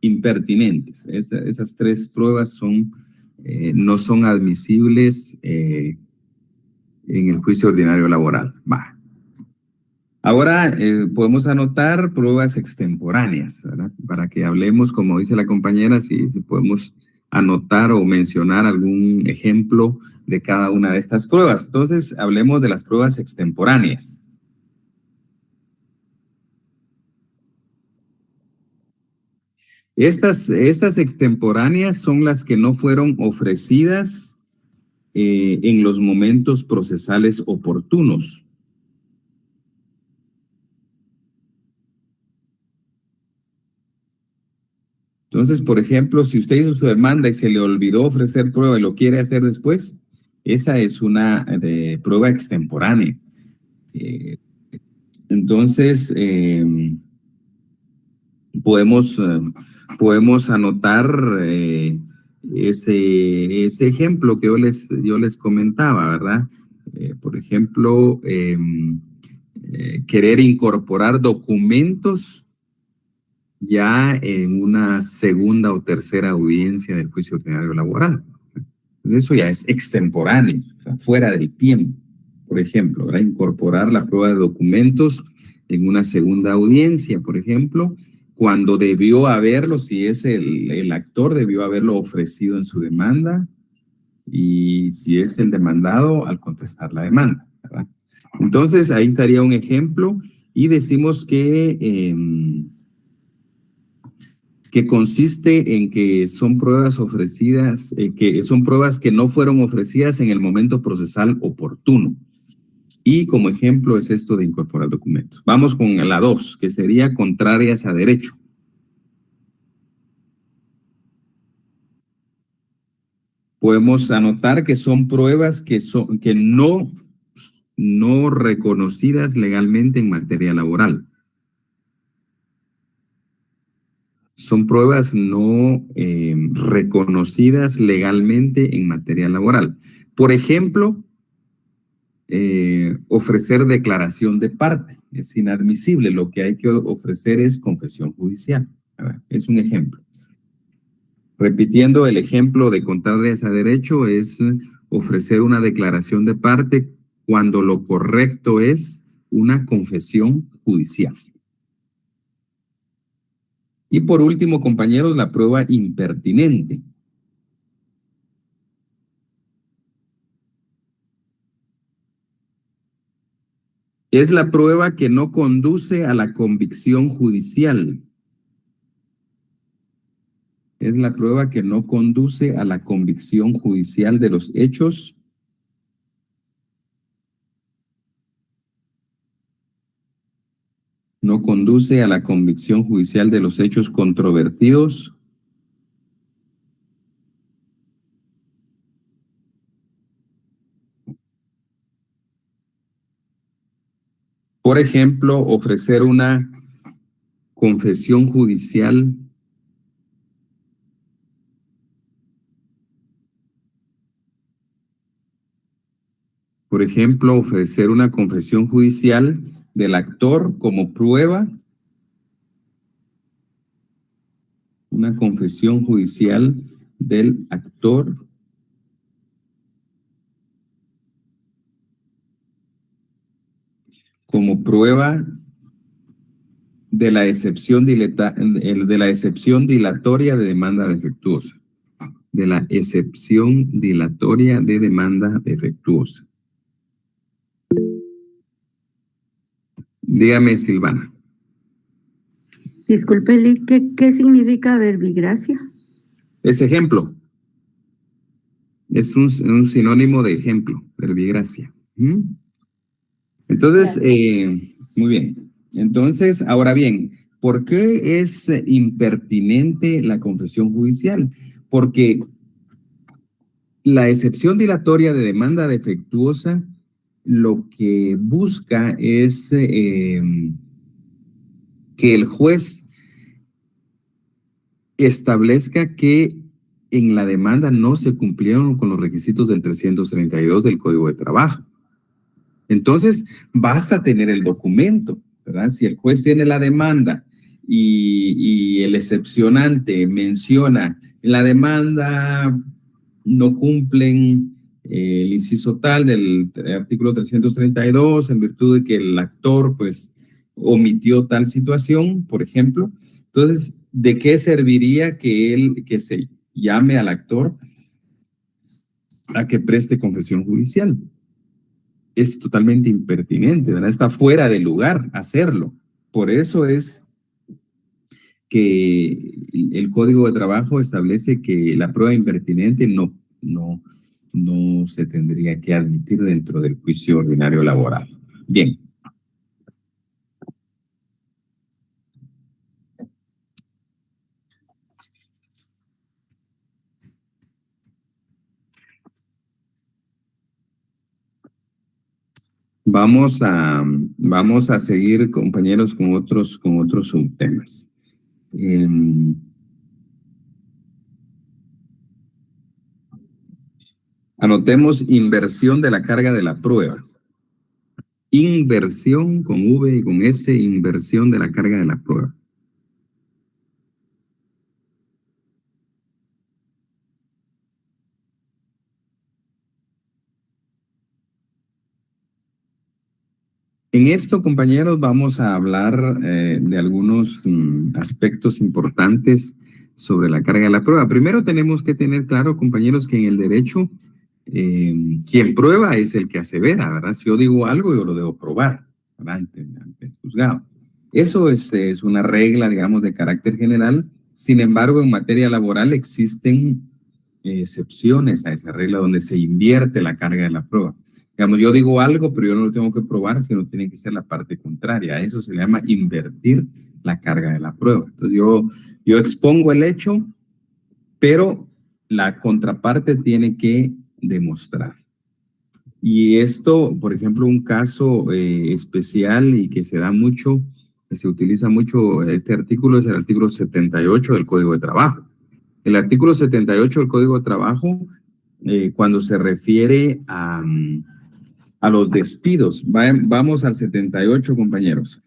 impertinentes. Esas tres pruebas son, no son admisibles en el juicio ordinario laboral. Va. Ahora podemos anotar pruebas extemporáneas, ¿verdad? Para que hablemos, como dice la compañera, si podemos anotar o mencionar algún ejemplo de cada una de estas pruebas. Entonces, hablemos de las pruebas extemporáneas. Estas extemporáneas son las que no fueron ofrecidas en los momentos procesales oportunos. Entonces, por ejemplo, si usted hizo su demanda y se le olvidó ofrecer prueba y lo quiere hacer después, esa es una prueba extemporánea. Entonces, podemos anotar ese ejemplo que yo les comentaba, ¿verdad? Por ejemplo, querer incorporar documentos ya en una segunda o tercera audiencia del juicio ordinario laboral. Eso ya es extemporáneo, o sea, fuera del tiempo. Por ejemplo, ¿verdad? Incorporar la prueba de documentos en una segunda audiencia, por ejemplo, cuando debió haberlo, si es el actor, debió haberlo ofrecido en su demanda, y si es el demandado, al contestar la demanda, ¿verdad? Entonces, ahí estaría un ejemplo, y decimos que consiste en que son pruebas ofrecidas, que son pruebas que no fueron ofrecidas en el momento procesal oportuno. Y como ejemplo es esto de incorporar documentos. Vamos con la 2, que sería contrarias a derecho. Podemos anotar que son pruebas que no reconocidas legalmente en materia laboral. Son pruebas no reconocidas legalmente en materia laboral. Por ejemplo, ofrecer declaración de parte. Es inadmisible. Lo que hay que ofrecer es confesión judicial. Es un ejemplo. Repitiendo, el ejemplo de contrarias a derecho es ofrecer una declaración de parte cuando lo correcto es una confesión judicial. Y por último, compañeros, la prueba impertinente. Es la prueba que no conduce a la convicción judicial. Es la prueba que no conduce a la convicción judicial de los hechos no conduce a la convicción judicial de los hechos controvertidos por ejemplo, ofrecer una confesión judicial del actor como prueba, una confesión judicial del actor como prueba de la excepción dilatoria de demanda defectuosa. De la excepción dilatoria de demanda defectuosa. Dígame, Silvana. Disculpe, Lee, ¿qué significa verbigracia? Es ejemplo. Es un sinónimo de ejemplo, verbigracia. Entonces, muy bien. Entonces, ahora bien, ¿por qué es impertinente la confesión judicial? Porque la excepción dilatoria de demanda defectuosa lo que busca es que el juez establezca que en la demanda no se cumplieron con los requisitos del 332 del Código de Trabajo. Entonces, basta tener el documento, ¿verdad? Si el juez tiene la demanda y el excepcionante menciona en la demanda no cumplen el inciso tal del artículo 332 en virtud de que el actor pues omitió tal situación, por ejemplo. Entonces, ¿de qué serviría que se llame al actor a que preste confesión judicial? Es totalmente impertinente, ¿verdad? Está fuera de lugar hacerlo. Por eso es que el Código de Trabajo establece que la prueba impertinente no se tendría que admitir dentro del juicio ordinario laboral. Bien. Vamos a seguir, compañeros, con otros subtemas. Anotemos inversión de la carga de la prueba. Inversión con V y con S, inversión de la carga de la prueba. En esto, compañeros, vamos a hablar de algunos aspectos importantes sobre la carga de la prueba. Primero tenemos que tener claro, compañeros, que en el derecho quien prueba es el que asevera, ¿verdad? Si yo digo algo, yo lo debo probar, ¿verdad? Ante el juzgado. Eso es una regla, digamos, de carácter general. Sin embargo, en materia laboral existen excepciones a esa regla donde se invierte la carga de la prueba. Digamos, yo digo algo, pero yo no lo tengo que probar, sino tiene que ser la parte contraria. A eso se le llama invertir la carga de la prueba. Entonces, yo expongo el hecho, pero la contraparte tiene que demostrar. Y esto, por ejemplo, un caso especial y que se da mucho, que se utiliza mucho este artículo, es el artículo 78 del Código de Trabajo. El artículo 78 del Código de Trabajo, cuando se refiere a los despidos, vamos al 78, compañeros,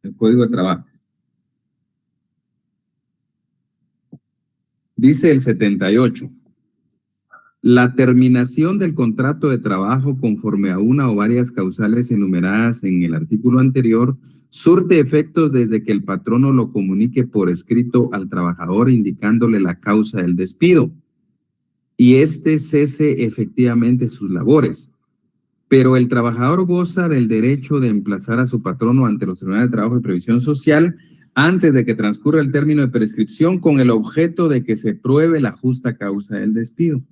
el Código de Trabajo. Dice el 78. La terminación del contrato de trabajo conforme a una o varias causales enumeradas en el artículo anterior surte efectos desde que el patrono lo comunique por escrito al trabajador indicándole la causa del despido y éste cese efectivamente sus labores. Pero el trabajador goza del derecho de emplazar a su patrono ante los tribunales de trabajo y previsión social antes de que transcurra el término de prescripción con el objeto de que se pruebe la justa causa del despido.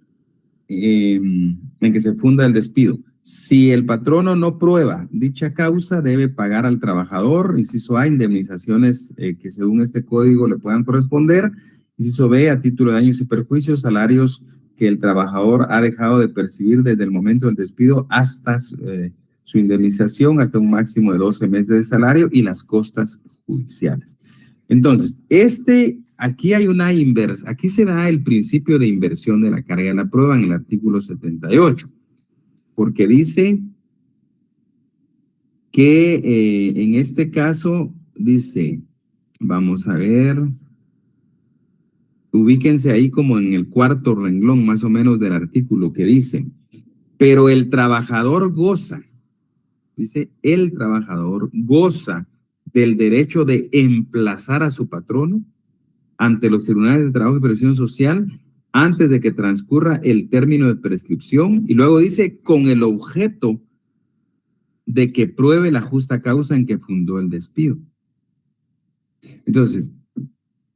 En que se funda el despido. Si el patrono no prueba dicha causa, debe pagar al trabajador, inciso A, indemnizaciones que según este código le puedan corresponder, inciso B, a título de daños y perjuicios, salarios que el trabajador ha dejado de percibir desde el momento del despido hasta su indemnización, hasta un máximo de 12 meses de salario y las costas judiciales. Entonces, aquí hay una inversión, aquí se da el principio de inversión de la carga de la prueba en el artículo 78, porque dice que en este caso dice, vamos a ver, ubíquense ahí como en el cuarto renglón más o menos del artículo que dice, pero el trabajador goza, dice, el trabajador goza del derecho de emplazar a su patrono ante los tribunales de trabajo y previsión social antes de que transcurra el término de prescripción y luego dice con el objeto de que pruebe la justa causa en que fundó el despido. Entonces,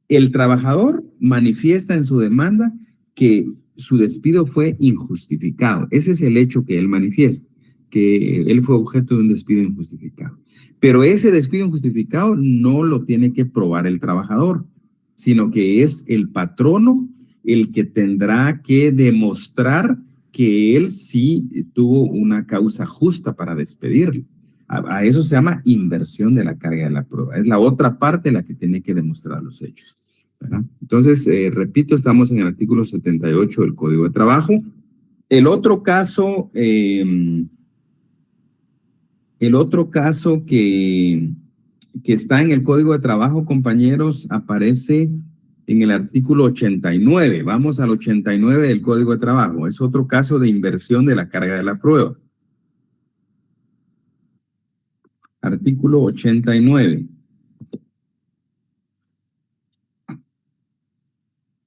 el trabajador manifiesta en su demanda que su despido fue injustificado. Ese es el hecho que él manifiesta, que él fue objeto de un despido injustificado. Pero ese despido injustificado no lo tiene que probar el trabajador, sino que es el patrono el que tendrá que demostrar que él sí tuvo una causa justa para despedirlo. A eso se llama inversión de la carga de la prueba. Es la otra parte la que tiene que demostrar los hechos, ¿verdad? Entonces, repito, estamos en el artículo 78 del Código de Trabajo. El otro caso que que está en el Código de Trabajo, compañeros, aparece en el artículo 89. Vamos al 89 del Código de Trabajo. Es otro caso de inversión de la carga de la prueba. Artículo 89.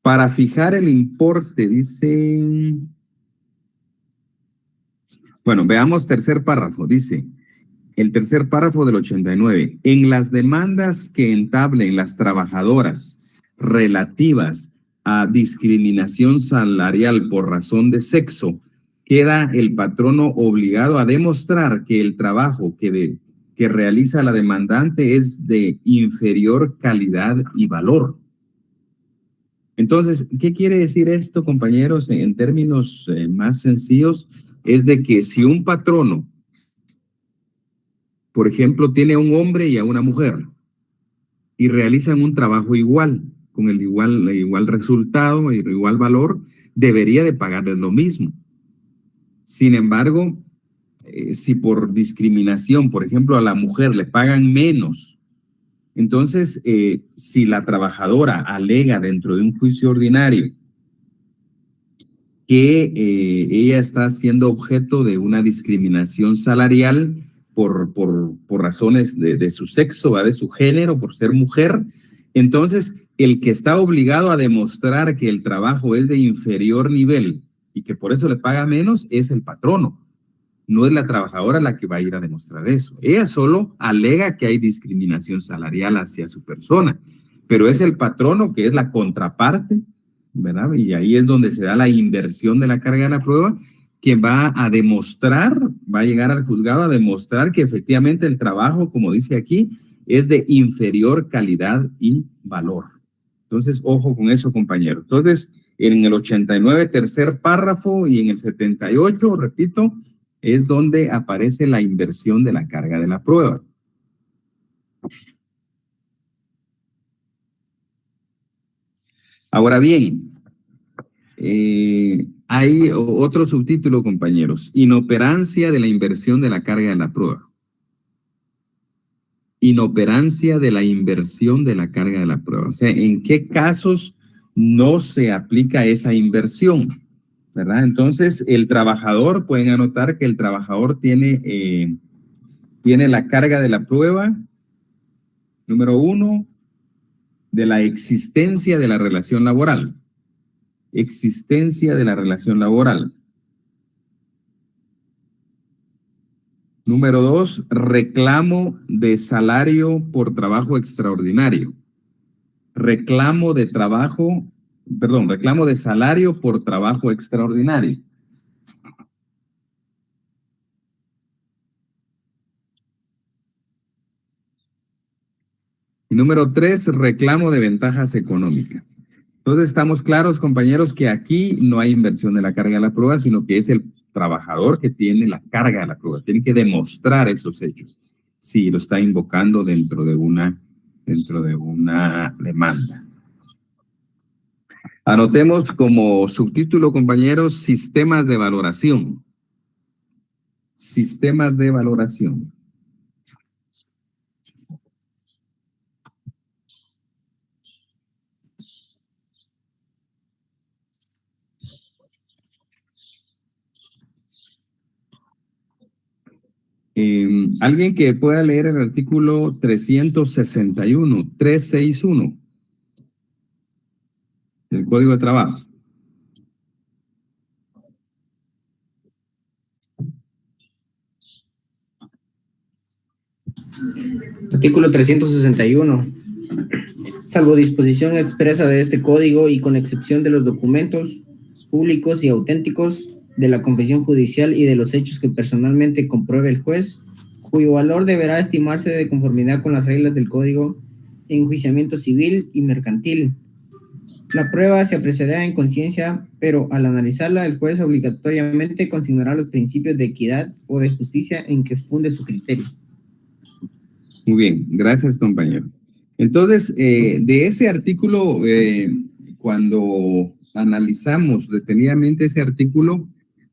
Para fijar el importe, dice... Bueno, veamos tercer párrafo. Dice, el tercer párrafo del 89. En las demandas que entablen las trabajadoras relativas a discriminación salarial por razón de sexo, queda el patrono obligado a demostrar que el trabajo que realiza la demandante es de inferior calidad y valor. Entonces, ¿qué quiere decir esto, compañeros? En términos más sencillos, es de que si un patrono, por ejemplo, tiene a un hombre y a una mujer y realizan un trabajo igual, con el igual resultado y igual valor, debería de pagarles lo mismo. Sin embargo, si por discriminación, por ejemplo, a la mujer le pagan menos, entonces, si la trabajadora alega dentro de un juicio ordinario que ella está siendo objeto de una discriminación salarial por razones de su sexo, de su género, por ser mujer, entonces el que está obligado a demostrar que el trabajo es de inferior nivel y que por eso le paga menos es el patrono. No es la trabajadora la que va a ir a demostrar eso. Ella solo alega que hay discriminación salarial hacia su persona, pero es el patrono que es la contraparte, ¿verdad? Y ahí es donde se da la inversión de la carga de la prueba, quien va a demostrar, va a llegar al juzgado a demostrar que efectivamente el trabajo, como dice aquí, es de inferior calidad y valor. Entonces, ojo con eso, compañeros. Entonces, en el 89, tercer párrafo, y en el 78, repito, es donde aparece la inversión de la carga de la prueba. Ahora bien, hay otro subtítulo, compañeros. Inoperancia de la inversión de la carga de la prueba. Inoperancia de la inversión de la carga de la prueba. O sea, ¿en qué casos no se aplica esa inversión? ¿Verdad? Entonces, el trabajador, pueden anotar que el trabajador tiene la carga de la prueba, número 1, de la existencia de la relación laboral. Existencia de la relación laboral. Número 2, reclamo de salario por trabajo extraordinario. Reclamo de salario por trabajo extraordinario. Y número 3, reclamo de ventajas económicas. Entonces estamos claros, compañeros, que aquí no hay inversión de la carga de la prueba, sino que es el trabajador que tiene la carga de la prueba. Tiene que demostrar esos hechos si lo está invocando dentro de una demanda. Anotemos como subtítulo, compañeros, sistemas de valoración. Sistemas de valoración. Alguien que pueda leer el artículo 361 del Código de Trabajo. Artículo 361. Salvo disposición expresa de este código y con excepción de los documentos públicos y auténticos de la confesión judicial y de los hechos que personalmente compruebe el juez, cuyo valor deberá estimarse de conformidad con las reglas del Código de Enjuiciamiento Civil y Mercantil. La prueba se apreciará en conciencia, pero al analizarla, el juez obligatoriamente consignará los principios de equidad o de justicia en que funde su criterio. Muy bien, gracias, compañero. Entonces, de ese artículo, cuando analizamos detenidamente ese artículo,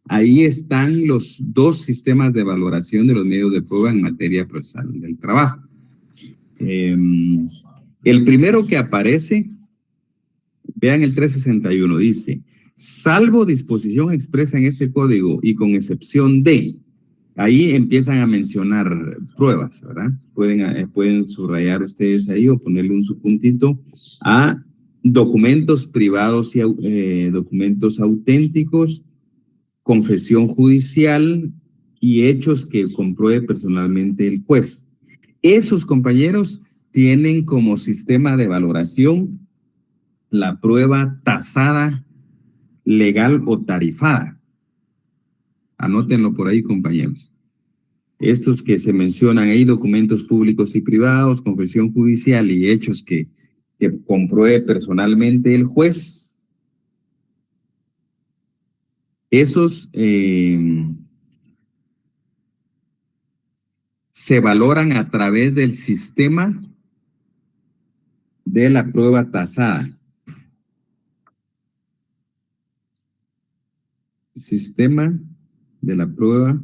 ahí están los dos sistemas de valoración de los medios de prueba en materia procesal del trabajo. El primero que aparece, vean el 361, dice, salvo disposición expresa en este código y con excepción de, ahí empiezan a mencionar pruebas, ¿verdad? Pueden subrayar ustedes ahí o ponerle un subpuntito a documentos privados y documentos auténticos, confesión judicial y hechos que compruebe personalmente el juez. Esos, compañeros, tienen como sistema de valoración la prueba tasada, legal o tarifada. Anótenlo por ahí, compañeros. Estos que se mencionan ahí, documentos públicos y privados, confesión judicial y hechos que compruebe personalmente el juez, esos se valoran a través del sistema de la prueba tasada. Sistema de la prueba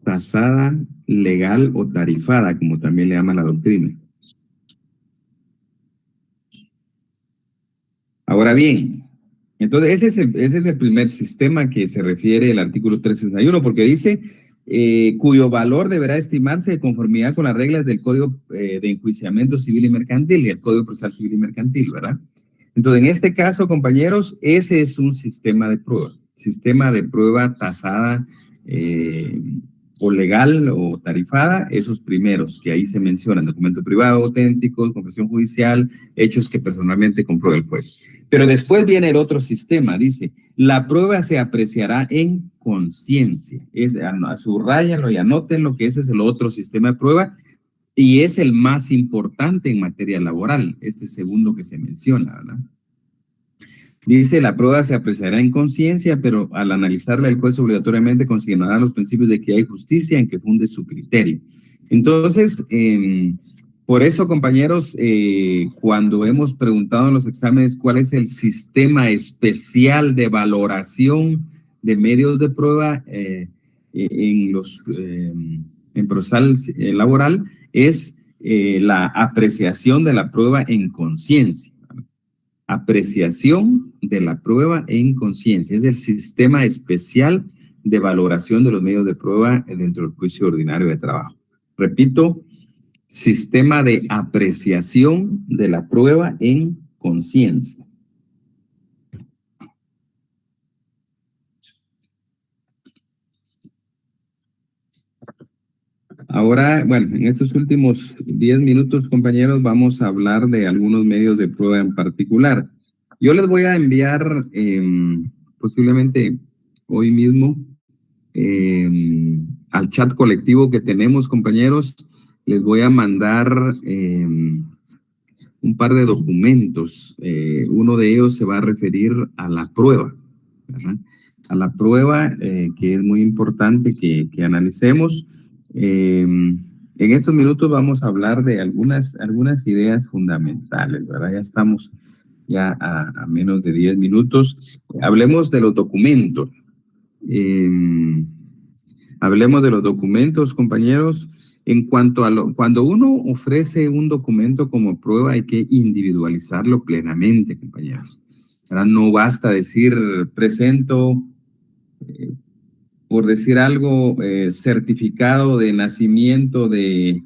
tasada, legal o tarifada, como también le llama la doctrina. Ahora bien, entonces ese es el primer sistema que se refiere el artículo 361, porque dice cuyo valor deberá estimarse de conformidad con las reglas del Código de Enjuiciamiento Civil y Mercantil y el Código Procesal Civil y Mercantil, ¿verdad? Entonces, en este caso, compañeros, ese es un sistema de prueba tasada o legal o tarifada, esos primeros que ahí se mencionan, documento privado, auténticos, confesión judicial, hechos que personalmente compruebe el juez. Pero después viene el otro sistema, dice, la prueba se apreciará en conciencia. Subrayanlo y anótenlo que ese es el otro sistema de prueba y es el más importante en materia laboral, este segundo que se menciona, ¿verdad? Dice, la prueba se apreciará en conciencia, pero al analizarla el juez obligatoriamente considerará los principios de que hay justicia en que funde su criterio. Entonces, por eso, compañeros, cuando hemos preguntado en los exámenes cuál es el sistema especial de valoración de medios de prueba en procesal laboral, es la apreciación de la prueba en conciencia. Apreciación de la prueba en conciencia. Es el sistema especial de valoración de los medios de prueba dentro del juicio ordinario de trabajo. Repito, sistema de apreciación de la prueba en conciencia. Ahora, bueno, en estos últimos 10 minutos, compañeros, vamos a hablar de algunos medios de prueba en particular. Yo les voy a enviar posiblemente hoy mismo al chat colectivo que tenemos, compañeros, les voy a mandar un par de documentos. Uno de ellos se va a referir a la prueba, ¿verdad? A la prueba que es muy importante que analicemos. En estos minutos vamos a hablar de algunas ideas fundamentales, ¿verdad? Ya estamos a menos de 10 minutos. Hablemos de los documentos. Hablemos de los documentos, compañeros. En cuanto a cuando uno ofrece un documento como prueba, hay que individualizarlo plenamente, compañeros. ¿Verdad? No basta decir, presento, por decir algo, certificado de nacimiento de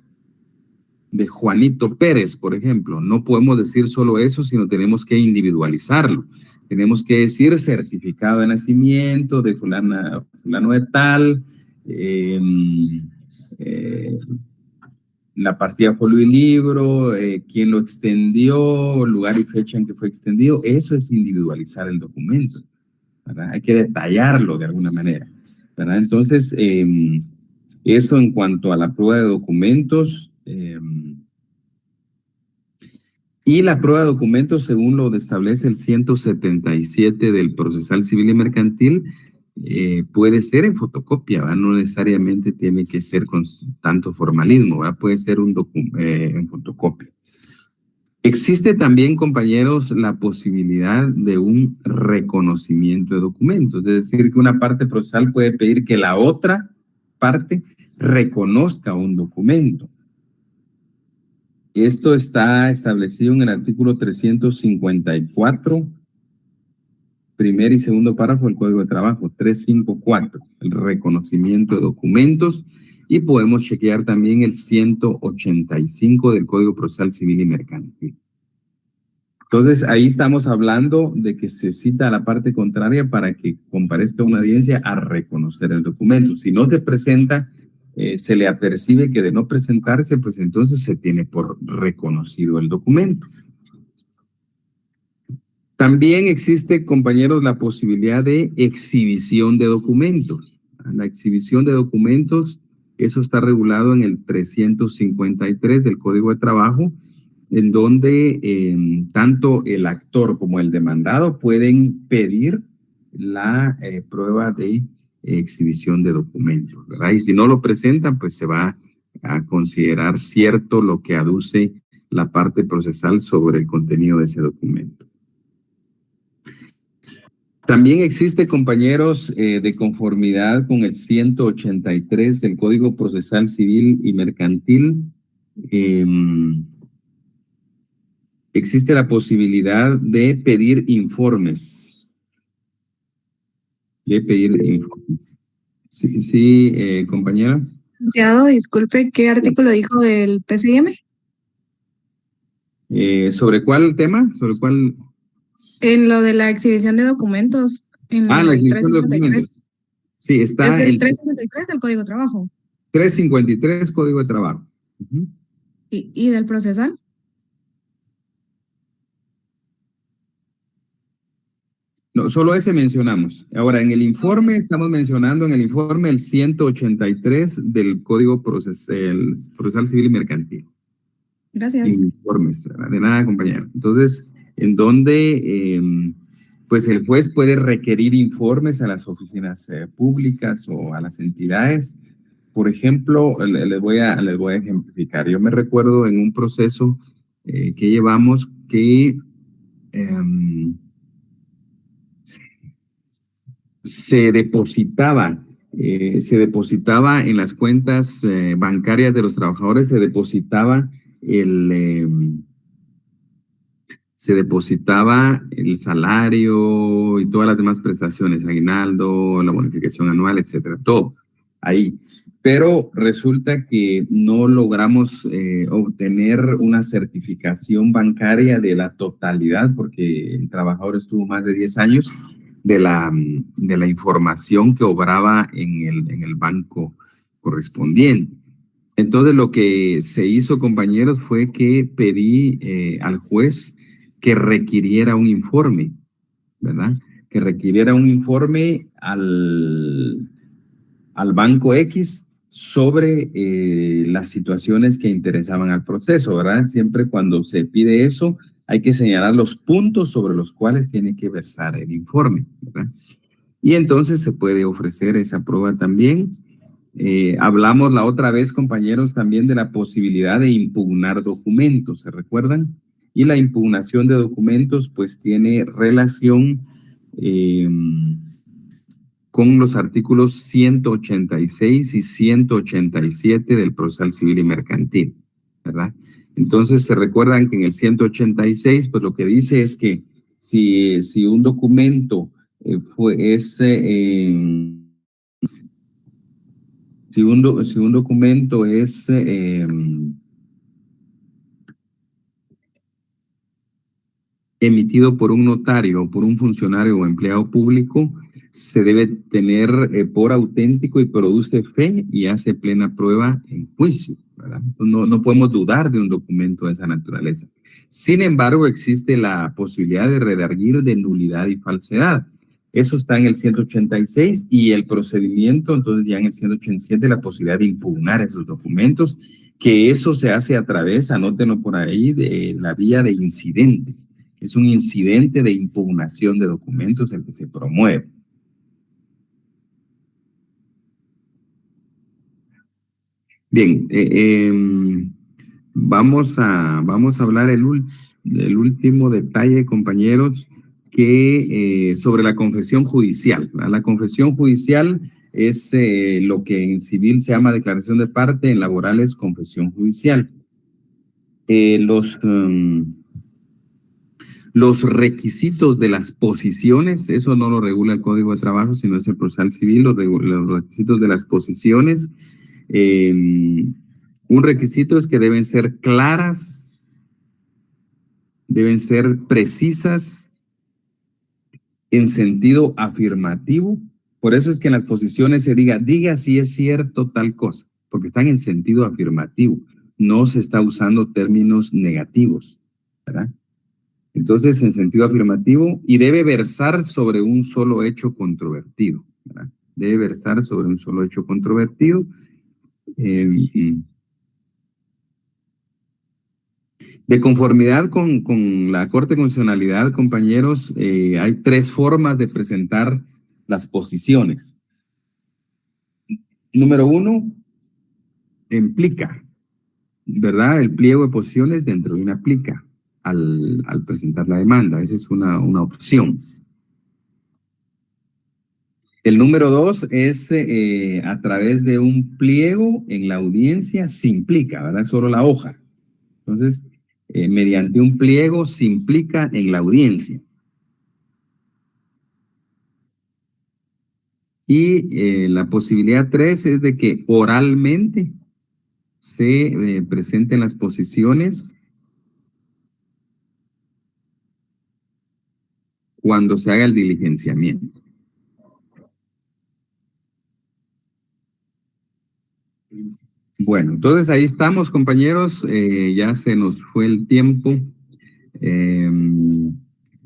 Juanito Pérez, por ejemplo. No podemos decir solo eso, sino tenemos que individualizarlo. Tenemos que decir certificado de nacimiento de fulano de tal, la partida folio y libro, quién lo extendió, lugar y fecha en que fue extendido. Eso es individualizar el documento, ¿verdad? Hay que detallarlo de alguna manera, ¿verdad? Entonces, eso en cuanto a la prueba de documentos. Y la prueba de documentos, según lo establece el 177 del Procesal Civil y Mercantil, puede ser en fotocopia, ¿verdad? No necesariamente tiene que ser con tanto formalismo, ¿verdad? Puede ser en fotocopia. Existe también, compañeros, la posibilidad de un reconocimiento de documentos, es decir, que una parte procesal puede pedir que la otra parte reconozca un documento. Esto está establecido en el artículo 354, primer y segundo párrafo del Código de Trabajo, 354, el reconocimiento de documentos, y podemos chequear también el 185 del Código Procesal Civil y Mercantil. Entonces, ahí estamos hablando de que se cita a la parte contraria para que comparezca una audiencia a reconocer el documento. Si no se presenta, se le apercibe que de no presentarse, pues entonces se tiene por reconocido el documento. También existe, compañeros, la posibilidad de exhibición de documentos. La exhibición de documentos, eso está regulado en el 353 del Código de Trabajo, en donde tanto el actor como el demandado pueden pedir la prueba de exhibición de documentos, ¿verdad? Y si no lo presentan, pues se va a considerar cierto lo que aduce la parte procesal sobre el contenido de ese documento. También existe, compañeros, de conformidad con el 183 del Código Procesal Civil y Mercantil, existe la posibilidad de pedir informes. Sí, compañera. Licenciado, disculpe, ¿qué artículo dijo del PCM? ¿Sobre cuál tema? ¿Sobre cuál? En lo de la exhibición de documentos. En la el exhibición de 353. documentos. Sí, está Es el el 353 del Código de Trabajo. 353 Código de Trabajo. ¿Y del procesal? No, solo ese mencionamos. Ahora, en el informe, estamos mencionando en el informe el 183 del Código Procesal Civil y Mercantil. Gracias. Informes, ¿verdad? De nada, compañero. Entonces, en donde pues el juez puede requerir informes a las oficinas públicas o a las entidades. Por ejemplo, les voy a ejemplificar. Yo me recuerdo en un proceso que llevamos que se depositaba en las cuentas bancarias de los trabajadores, se depositaba el salario y todas las demás prestaciones, aguinaldo, la bonificación anual, etcétera, todo ahí. Pero resulta que no logramos obtener una certificación bancaria de la totalidad, porque el trabajador estuvo más de 10 años de la información que obraba en el banco correspondiente. Entonces, lo que se hizo, compañeros, fue que pedí al juez que requiriera un informe, ¿verdad? Que requiriera un informe al Banco X sobre las situaciones que interesaban al proceso, ¿verdad? Siempre cuando se pide eso, hay que señalar los puntos sobre los cuales tiene que versar el informe, ¿verdad? Y entonces se puede ofrecer esa prueba también. Hablamos la otra vez, compañeros, también de la posibilidad de impugnar documentos, ¿se recuerdan? Y la impugnación de documentos pues tiene relación con los artículos 186 y 187 del Procesal Civil y Mercantil, ¿verdad? Entonces se recuerdan que en el 186 pues lo que dice es que si un documento si un documento es emitido por un notario, por un funcionario o empleado público, se debe tener por auténtico y produce fe y hace plena prueba en juicio, ¿verdad? No podemos dudar de un documento de esa naturaleza. Sin embargo, existe la posibilidad de redarguir de nulidad y falsedad. Eso está en el 186 y el procedimiento, entonces ya en el 187, la posibilidad de impugnar esos documentos, que eso se hace a través, anótenlo por ahí, de la vía de incidente. Es un incidente de impugnación de documentos el que se promueve. Bien, vamos a hablar el último detalle, compañeros, que sobre la confesión judicial. La confesión judicial es lo que en civil se llama declaración de parte, en laborales confesión judicial. Los requisitos de las posiciones, eso no lo regula el Código de Trabajo, sino es el procesal civil, los requisitos de las posiciones. Un requisito es que deben ser claras, deben ser precisas en sentido afirmativo. Por eso es que en las posiciones se diga si es cierto tal cosa, porque están en sentido afirmativo. No se está usando términos negativos, ¿verdad? Entonces, en sentido afirmativo, y debe versar sobre un solo hecho controvertido, ¿verdad? Debe versar sobre un solo hecho controvertido. De conformidad con la Corte de Constitucionalidad, compañeros, hay 3 formas de presentar las posiciones. Número 1, en plica, ¿verdad? El pliego de posiciones dentro de una plica al presentar la demanda. Esa es una opción. El número 2 es a través de un pliego en la audiencia sin plica, ¿verdad? Solo la hoja. Entonces, mediante un pliego se implica en la audiencia. Y la posibilidad 3 es de que oralmente se presenten las posiciones cuando se haga el diligenciamiento. Bueno, entonces ahí estamos, compañeros. Ya se nos fue el tiempo.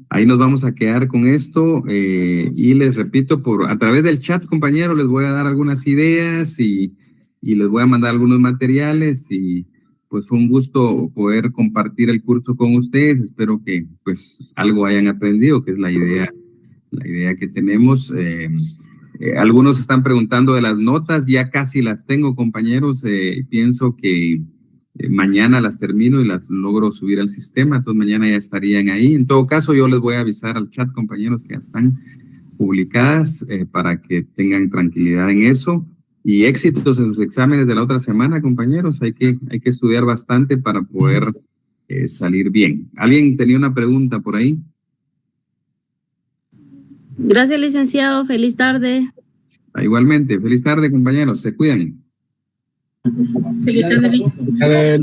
Ahí nos vamos a quedar con esto. Y les repito, a través del chat, compañeros, les voy a dar algunas ideas y les voy a mandar algunos materiales. Y pues fue un gusto poder compartir el curso con ustedes. Espero que pues algo hayan aprendido, que es la idea que tenemos. Algunos están preguntando de las notas, ya casi las tengo, compañeros. Pienso que mañana las termino y las logro subir al sistema, entonces mañana ya estarían ahí. En todo caso, yo les voy a avisar al chat, compañeros, que ya están publicadas para que tengan tranquilidad en eso. Y éxitos en sus exámenes de la otra semana, compañeros. Hay que estudiar bastante para poder salir bien. ¿Alguien tenía una pregunta por ahí? Gracias, licenciado. Feliz tarde. Igualmente. Feliz tarde, compañeros. Se cuidan. Feliz tarde.